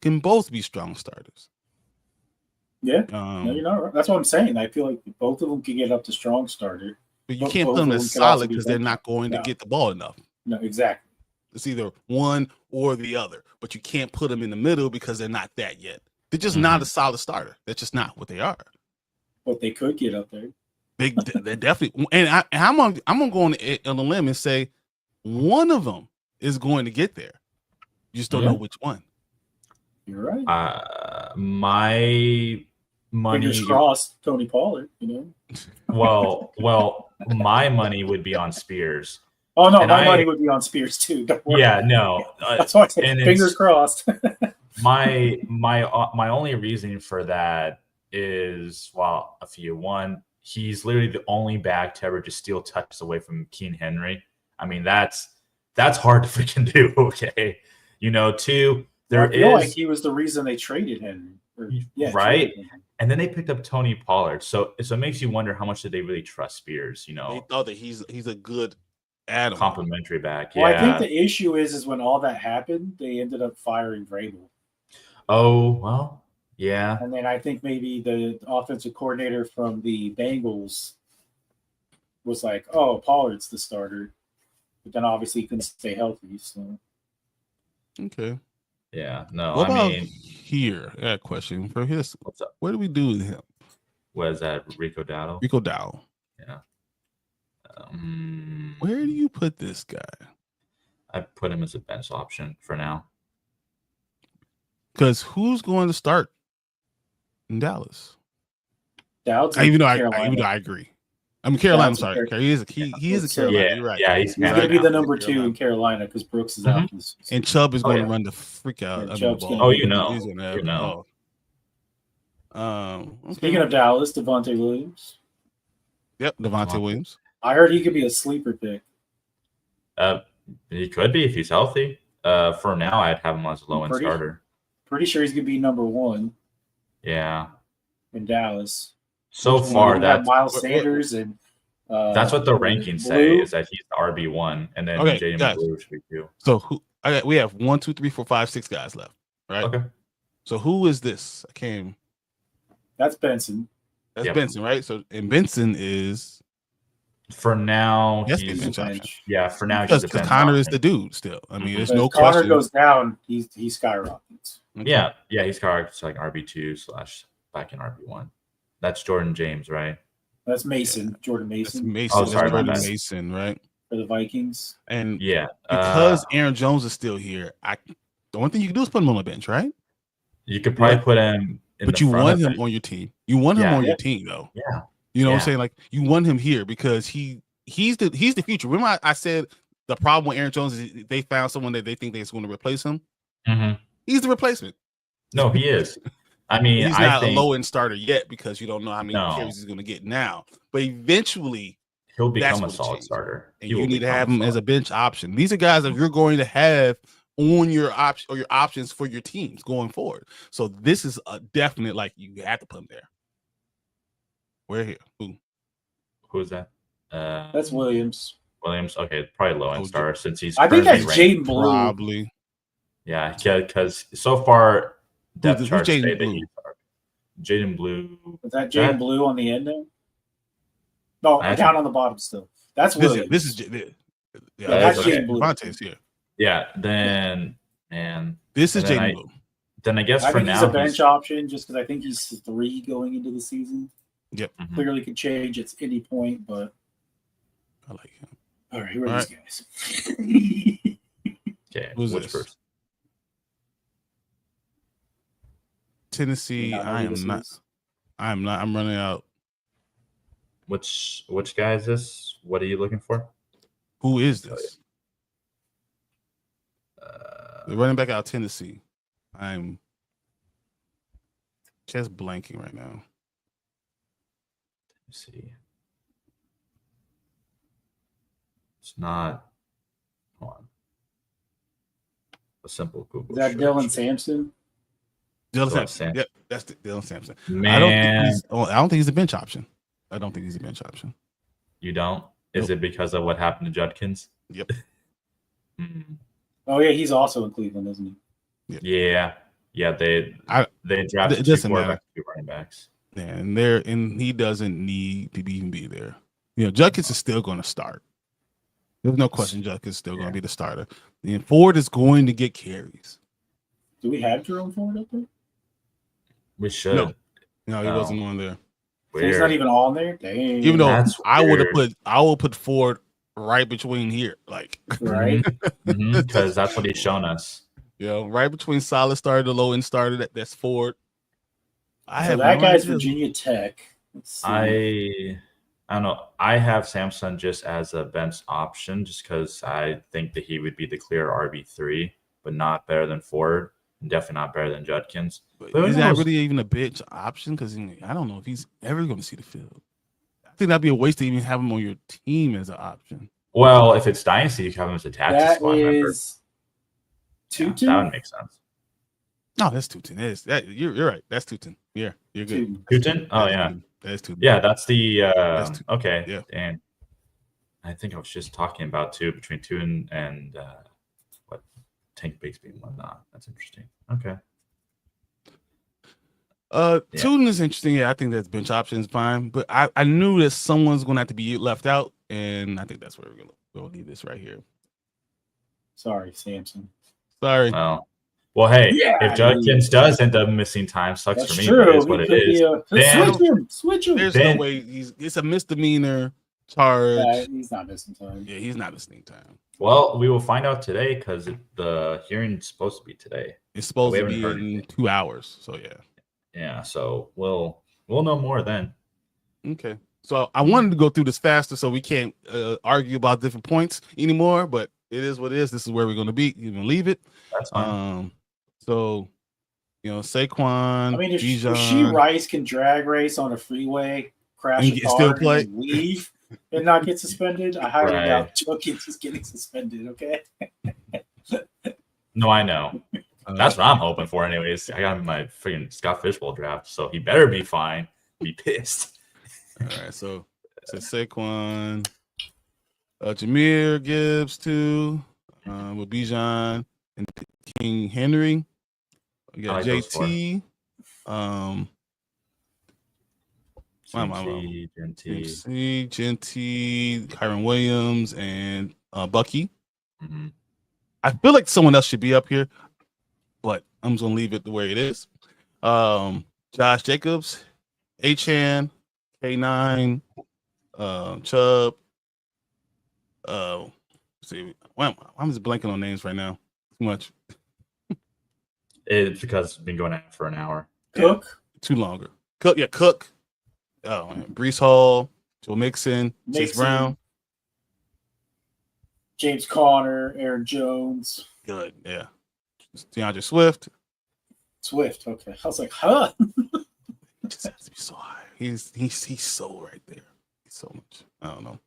can both be strong starters. Yeah, no, you're not right. That's what I'm saying. I feel like both of them can get up to strong starter, but you can't put them as solid because they're not going to get the ball enough. No, exactly. It's either one or the other, but you can't put them in the middle because they're not that yet. They're just not a solid starter. That's just not what they are. But they could get up there. They definitely. And I'm gonna go on a limb and say one of them is going to get there. You just don't know which one. You're right. My money. Fingers crossed, Tony Pollard. Well, my money would be on Spears. Oh no, my money would be on Spears too. Don't worry. Yeah, no. That's why I said fingers crossed. my only reason for that is a few. One, he's literally the only back to ever just steal touches away from King Henry. I mean, that's hard to freaking do. Okay, two. I feel like he was the reason they traded him. Right. And then they picked up Tony Pollard. So it makes you wonder how much did they really trust Spears? They thought that he's a good add-on. Complimentary back. Well, I think the issue is when all that happened, they ended up firing Vrabel. Oh, well, yeah. And then I think maybe the offensive coordinator from the Bengals was like, oh, Pollard's the starter. But then obviously he couldn't stay healthy. So okay. Yeah, no, what about here? I got a question for his. What's up? What do we do with him? What is that? Rico Dowdle? Rico Dowdle. Yeah. Where do you put this guy? I put him as a bench option for now. Because who's going to start in Dallas? Dowd's even though I agree. I mean, Carolina. I'm sorry. He is a Carolina. Yeah, you're right. Yeah, he's going to be the number 2 in Carolina because Brooks is out. And Chubb is going to run the freak out. He's gonna know. Okay. Speaking of Dallas, Devontae Williams. Yep, Devontae Williams. I heard he could be a sleeper pick. He could be if he's healthy. For now, I'd have him as a low-end starter. Pretty sure he's gonna be number 1. Yeah. In Dallas. So far, that's Miles Sanders and that's what the rankings say is that he's the RB1, and then Jaden Blue should be 2. So we have 1, 2, 3, 4, 5, 6 guys left, right? Okay. So who is this? That's Benson. That's Benson, right? So and Benson is for now. He's bench option. Yeah, for now because Connor is the dude still. I mean, there's no Connor question. Goes down, he skyrockets. Okay. Yeah, he skyrockets like RB2 / back in RB1. That's Jordan James, right? That's Mason, Jordan Mason. That's Mason. Oh, sorry, Jordan Mason, right? For the Vikings. And yeah, because Aaron Jones is still here, the one thing you can do is put him on the bench, right? You could probably put him but you want him on your team. You want him on your team, though. Yeah. You know what I'm saying? Like, you want him here because he's the future. Remember I said the problem with Aaron Jones is they found someone that they think they're going to replace him? Mm-hmm. He's the replacement. No, he is. I mean, he's not a low-end starter yet because you don't know how many carries he's going to get now. But eventually, he'll become a solid starter. And you need to have him as a bench option. These are guys that you're going to have on your option or your options for your teams going forward. So this is a definite, like, you have to put him there. Where here? Who is that? That's Williams. Okay, probably low-end starter since he's. I think that's Jaden Blue. Probably. Yeah, because so far depth who's charts say Jaden that Blue? he's Jaden Blue. Is that Jaden Blue on the end there? No, down on the bottom still. That's Williams. That's Jaden Blue. Devontae's here. Yeah, then this is Jaden Blue. Then I guess for now he's a bench option just because I think he's 3 going into the season. Yep. Mm-hmm. Clearly could change at any point, but I like him. All right, who are these guys? Okay, who's which this? first? Tennessee. I am not. I'm running out. Which guy is this? What are you looking for? Who is this? The running back out of Tennessee. I'm just blanking right now. Let's see. It's not. Hold on. A simple Google. Is that Dylan Sampson? Dylan Sampson. Yep, that's Dylan Sampson. Man. I don't think he's a bench option. I don't think he's a bench option. You don't? Is it because of what happened to Judkins? Yep. Oh yeah, he's also in Cleveland, isn't he? Yeah. They drafted 2 quarterbacks, 2 running backs. Yeah, and he doesn't need to even be there. You know, Judkins is still going to start. There's no question Judkins is still going to be the starter. And Ford is going to get carries. Do we have Jerome Ford up there? We should. No, he wasn't on there. So he's not even on there. Dang. Even though I would put Ford right between here, like right, because that's what he's shown us. Right between solid starter to low end starter. That's Ford. That guy's Virginia Tech. Let's see. I don't know. I have Samson just as a bench option, just because I think that he would be the clear RB3, but not better than Ford, and definitely not better than Judkins. But he's not really even a bench option because I don't know if he's ever going to see the field. I think that'd be a waste to even have him on your team as an option. Well, if it's Dynasty, you have him as a taxi squad member. Tutin? That would make sense. No, that's Tutin. You're right. That's Tutin. Yeah, you're good. Tutin? Oh, yeah. That's Tutin. Yeah, that's the okay. Yeah. And I think I was just talking about between Tutin and what Tank Bigsby and whatnot. That's interesting. Okay. Tutin is interesting. Yeah, I think that's bench option is fine. But I knew that someone's going to have to be left out, and I think that's where we're going to leave this right here. Sorry, Samson. Sorry. Well, hey, if Judkins does end up missing time, sucks for me. True. But it is what it is. Switch him. There's no way it's a misdemeanor charge. Yeah, he's not missing time. Yeah, he's not missing time. Well, we will find out today because the hearing's supposed to be today. It's supposed to be in 2 hours. So yeah. Yeah. So we'll know more then. Okay. So I wanted to go through this faster so we can't argue about different points anymore, but it is what it is. This is where we're going to be. You can leave it. That's fine. So, Saquon. I mean, if she Rice can drag race on a freeway, crash a car, still play, and leave, and not get suspended, I highly doubt Judkins is getting suspended. Okay. No, I know. That's what I'm hoping for, anyways. I got him in my freaking Scott Fishbowl draft, so he better be fine. Be pissed. All right, so Saquon, Jameer Gibbs too, with Bijan and King Henry. We got JT. Genty, Kyron Williams, and Bucky. Mm-hmm. I feel like someone else should be up here, but I'm just gonna leave it the way it is. Josh Jacobs, Achan, K9, Chubb. See, I'm just blanking on names right now. Too much. It's because it's been going on for an hour. Cook, too longer. Cook. Brees Hall, Joe Mixon, Chase Brown, James Conner, Aaron Jones. Good, yeah. DeAndre Swift. Okay. I was like, huh? It just has to be so high. He's so right there. He's so much. I don't know.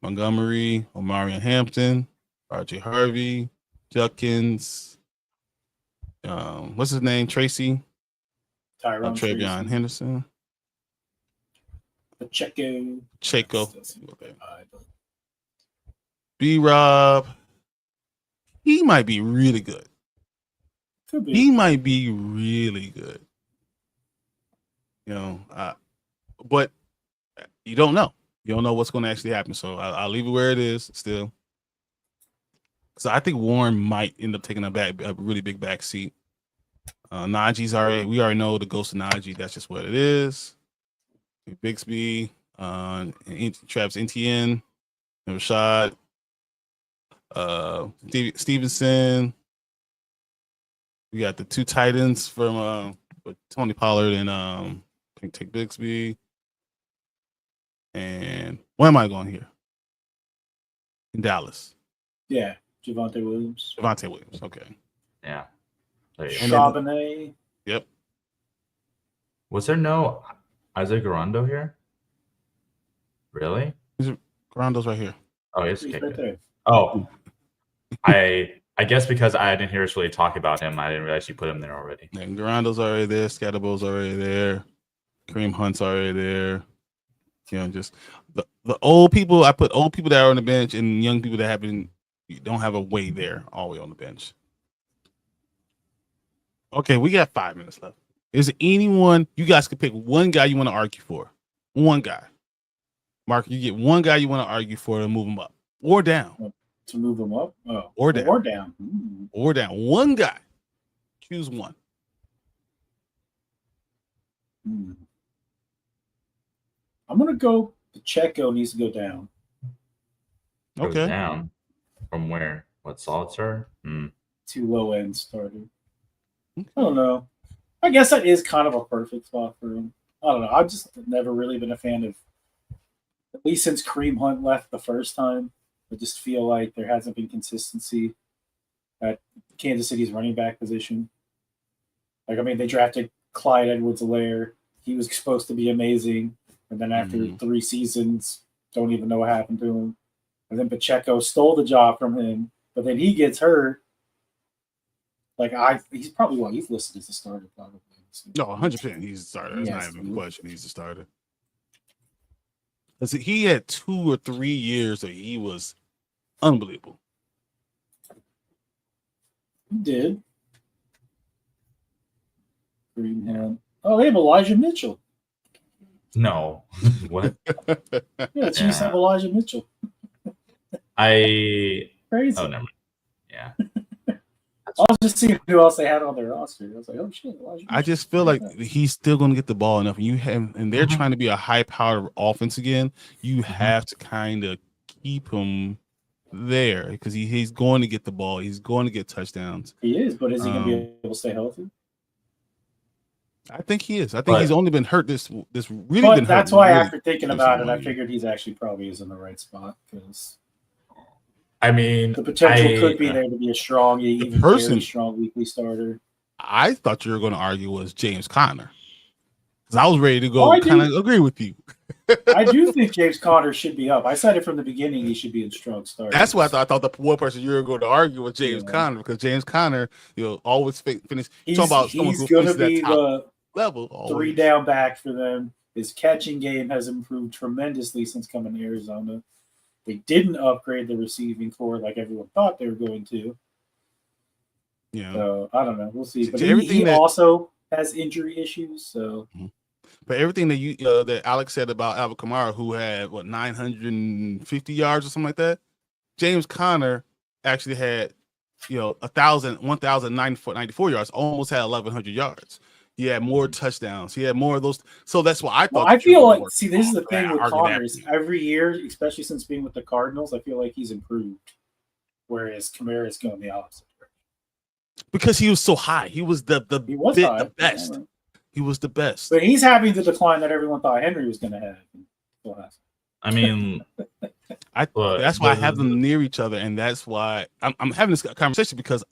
Montgomery, Omarion Hampton, RJ Harvey, Judkins. What's his name? Tracy. Travion Henderson. Pacheco. Okay. B-Rob. He might be really good. Could be. He might be really good. You know, but you don't know. You don't know what's going to actually happen. So I'll leave it where it is still. So I think Warren might end up taking a really big back seat. Najee's we already know the ghost of Najee. That's just what it is. Bixby, Travis Etienne, and Rashad, Stevenson. We got the two tight ends from Tony Pollard and take Bixby. And where am I going here? In Dallas. Yeah, Javonte Williams. Okay. Yeah. Charbonnet. Yep. Was there no Isaac Garando here? Really? Garando's right here. Oh, he's right there. Oh, I guess because I didn't hear us really talk about him, I didn't realize you put him there already. And Garando's already there. Scatterbow's already there. Kareem Hunt's already there. You know, just the old people. I put old people that are on the bench and young people that don't have a way there all the way on the bench. Okay, we got 5 minutes left. Is there anyone you guys could pick one guy you want to argue for? One guy. Mark, you get one guy you want to argue for to move him up or down. To move him up? Oh, or down. Or down. Or down. One guy. Choose one. I'm going to go. Pacheco needs to go down. Okay. Goes down. From where? What salts are? Two low end started. I don't know. I guess that is kind of a perfect spot for him. I don't know. I've just never really been a fan of, at least since Kareem Hunt left the first time. I just feel like there hasn't been consistency at Kansas City's running back position. Like, I mean, they drafted Clyde Edwards-Helaire. He was supposed to be amazing. And then after 3 seasons, don't even know what happened to him. And then Pacheco stole the job from him. But then he gets hurt. Like, he's probably, he's listed as a starter, probably. No, 100%. He's a starter. That's not even a question. He's a starter. Listen, he had 2 or 3 years that he was unbelievable. He did. Greenham. Oh, they have Elijah Mitchell. No. What? Yeah, Chiefs have Elijah Mitchell. Crazy. Oh, never mind. Yeah. I was just seeing who else they had on their roster. I was like, oh shit, Elijah Mitchell. I just feel like he's still going to get the ball enough. And they're trying to be a high-powered offense again. You have to kind of keep him there because he's going to get the ball. He's going to get touchdowns. He is, but is he going to be able to stay healthy? I think he is. I think he's only been hurt this really. But been that's hurt why really after thinking about it, I figured he's actually probably is in the right spot because I mean the potential could be there to be a strong, even very strong weekly starter. I thought you were going to argue was James Conner. Because I was ready to go kind of agree with you. I do think James Conner should be up. I said it from the beginning. He should be in strong start. That's what I thought. I thought the one person you were going to argue with James Conner, because James Conner, always finish. He's going to be the level. Always. 3 down back for them. His catching game has improved tremendously since coming to Arizona. They didn't upgrade the receiving core like everyone thought they were going to. Yeah. So I don't know. We'll see. But he also has injury issues. So. But everything that that Alex said about Alvin Kamara, who had 950 yards or something like that, James Conner actually had 1,094 yards, almost had 1,100 yards. He had more touchdowns. He had more of those. So that's what I thought. Well, I feel like this is the thing with Conner is every year, especially since being with the Cardinals, I feel like he's improved, whereas Kamara is going the opposite direction. Because he was so high, he was the best. Yeah. He was the best. But he's having the decline that everyone thought Henry was going to have. I mean, that's why I have them near each other, and that's why I'm having this conversation, because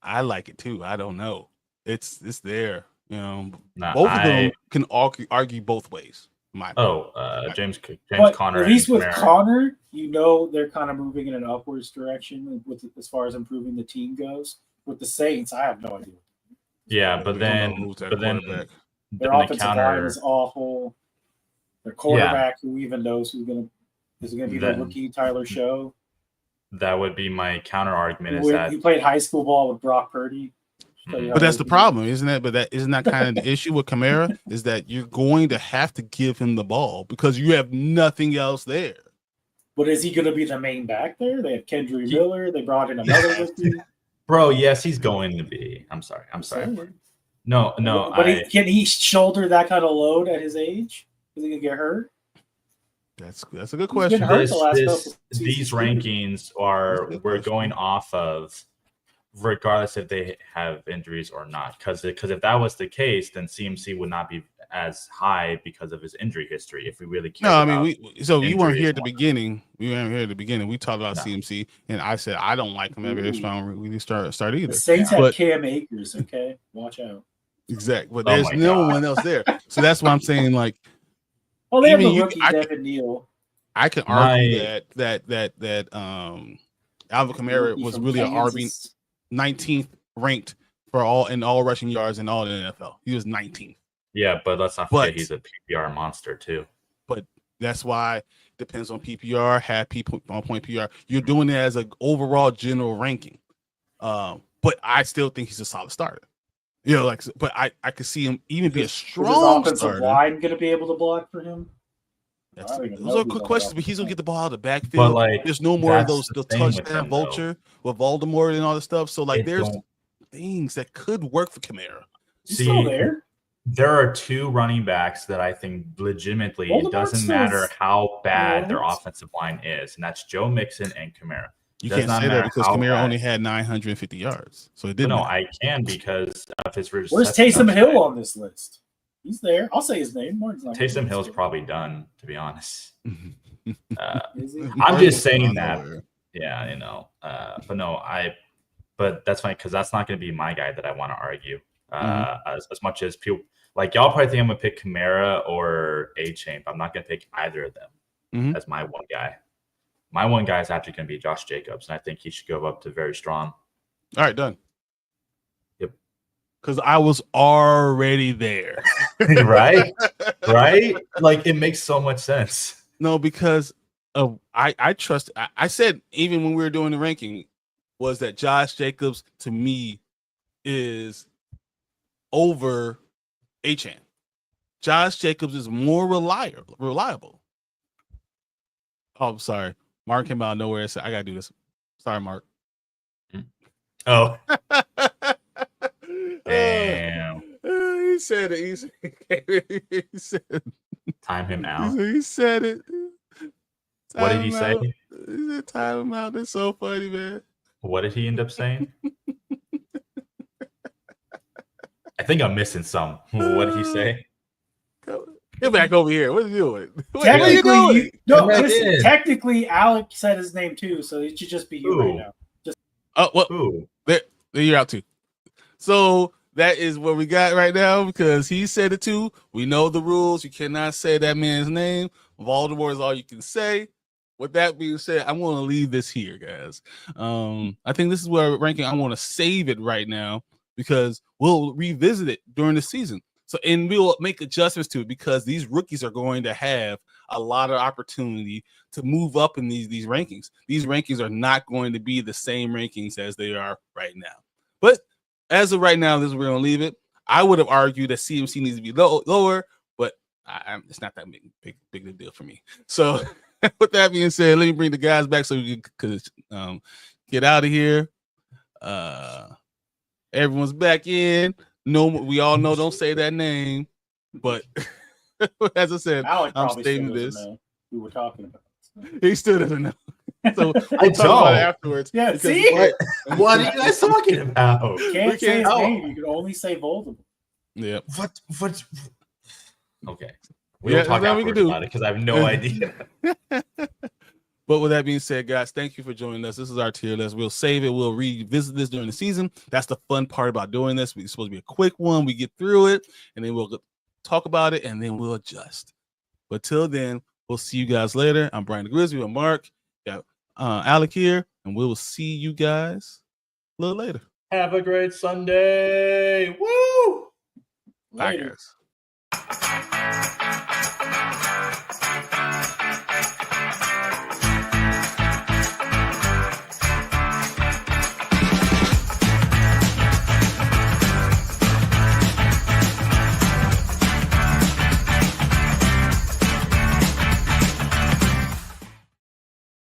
I like it too. I don't know. It's there. Both of them can argue both ways. James but Conner. At least with Conner, they're kind of moving in an upwards direction as far as improving the team goes. With the Saints, I have no idea. Yeah, but then their offensive line is awful. Their quarterback, who even knows is going to be the rookie Tyler Show. That would be my counter argument. He played high school ball with Brock Purdy. But that's the problem, isn't it? But isn't that kind of the issue with Kamara, is that you're going to have to give him the ball because you have nothing else there. But is he going to be the main back there? They have Kendry Miller. They brought in another rookie. Bro, yes, he's going to be. I'm sorry. No. But can he shoulder that kind of load at his age? Is he going to get hurt? That's a good question. These rankings we're going off of regardless if they have injuries or not. Because if that was the case, then CMC would not be as high because of his injury history. If we really care. No, I mean you weren't here at the beginning. We weren't here at the beginning. We talked about CMC, and I said I don't like him ever strong. We didn't start either. The Saints have Cam Akers. Okay, watch out. Exactly, but there's no one else there. So that's why I'm saying, like, they have the rookie Devin Neal. I can argue that Alvin Kamara was really an RB 19th ranked for all rushing yards in all the NFL. He was 19th. Yeah, but let's not forget he's a PPR monster too. But that's why it depends on PPR, half people on point PPR. You're doing it as an overall general ranking. But I still think he's a solid starter. But I could see him even be a strong starter. Is his offensive line going to be able to block for him? Those are good questions, but he's gonna get the ball out of the backfield. But there's no more of those touchdown vulture with Voldemort and all this stuff. So there's things that could work for Kamara. He's still there. There are two running backs that I think legitimately it doesn't matter how bad their offensive line is, and that's Joe Mixon and Kamara. You can't say that because Kamara only had 950 yards, so it didn't. No, I can because of his. Where's Taysom Hill on this list? He's there. I'll say his name. Taysom Hill's probably done, to be honest. I'm just saying that. Yeah, but no, but that's fine because that's not going to be my guy that I want to argue. As much as people y'all probably think I'm gonna pick Kamara or A-Chain, but I'm not gonna pick either of them as my one guy. My one guy is actually gonna be Josh Jacobs, and I think he should go up to very strong. All right, done. Yep. Because I was already there. right? It makes so much sense. No, because I trust. I said even when we were doing the ranking was that Josh Jacobs to me is over A-Chan. Josh Jacobs is more reliable. Oh, I'm sorry. Mark came out of nowhere and said, I gotta do this. Sorry, Mark. Oh. Damn. He said it. He said time him out. He said it. What did he say? He said time him out. That's so funny, man. What did he end up saying? I think I'm missing some. What did he say? Get back over here. What are you doing? Technically, Alec said his name too, so it should just be you right now. There you're out too. So that is what we got right now because he said it too. We know the rules. You cannot say that man's name. Voldemort is all you can say. With that being said, I'm going to leave this here, guys. I think this is where ranking. I want to save it right now because we'll revisit it during the season. So, and we'll make adjustments to it because these rookies are going to have a lot of opportunity to move up in these rankings. These rankings are not going to be the same rankings as they are right now. But as of right now, this is where we're going to leave it. I would have argued that CMC needs to be lower, but it's not that big a deal for me. So. With that being said, let me bring the guys back so we can get out of here. Everyone's back in. No, we all know don't say that name, but as I said, I'm stating this. We were talking about. He still doesn't know. So I talk about it afterwards. Yeah, see, what are you guys talking about? You can't say his name. You can only say Voldemort. Yeah. What? Okay. We'll talk afterwards about it because I have no idea. But with that being said, guys, thank you for joining us. This is our tier list. We'll save it. We'll revisit this during the season. That's the fun part about doing this. It's supposed to be a quick one. We get through it, and then we'll talk about it, and then we'll adjust. But till then, we'll see you guys later. I'm Brian the Grizzly with Mark. Got Alec here, and we will see you guys a little later. Have a great Sunday. Woo! Bye, guys.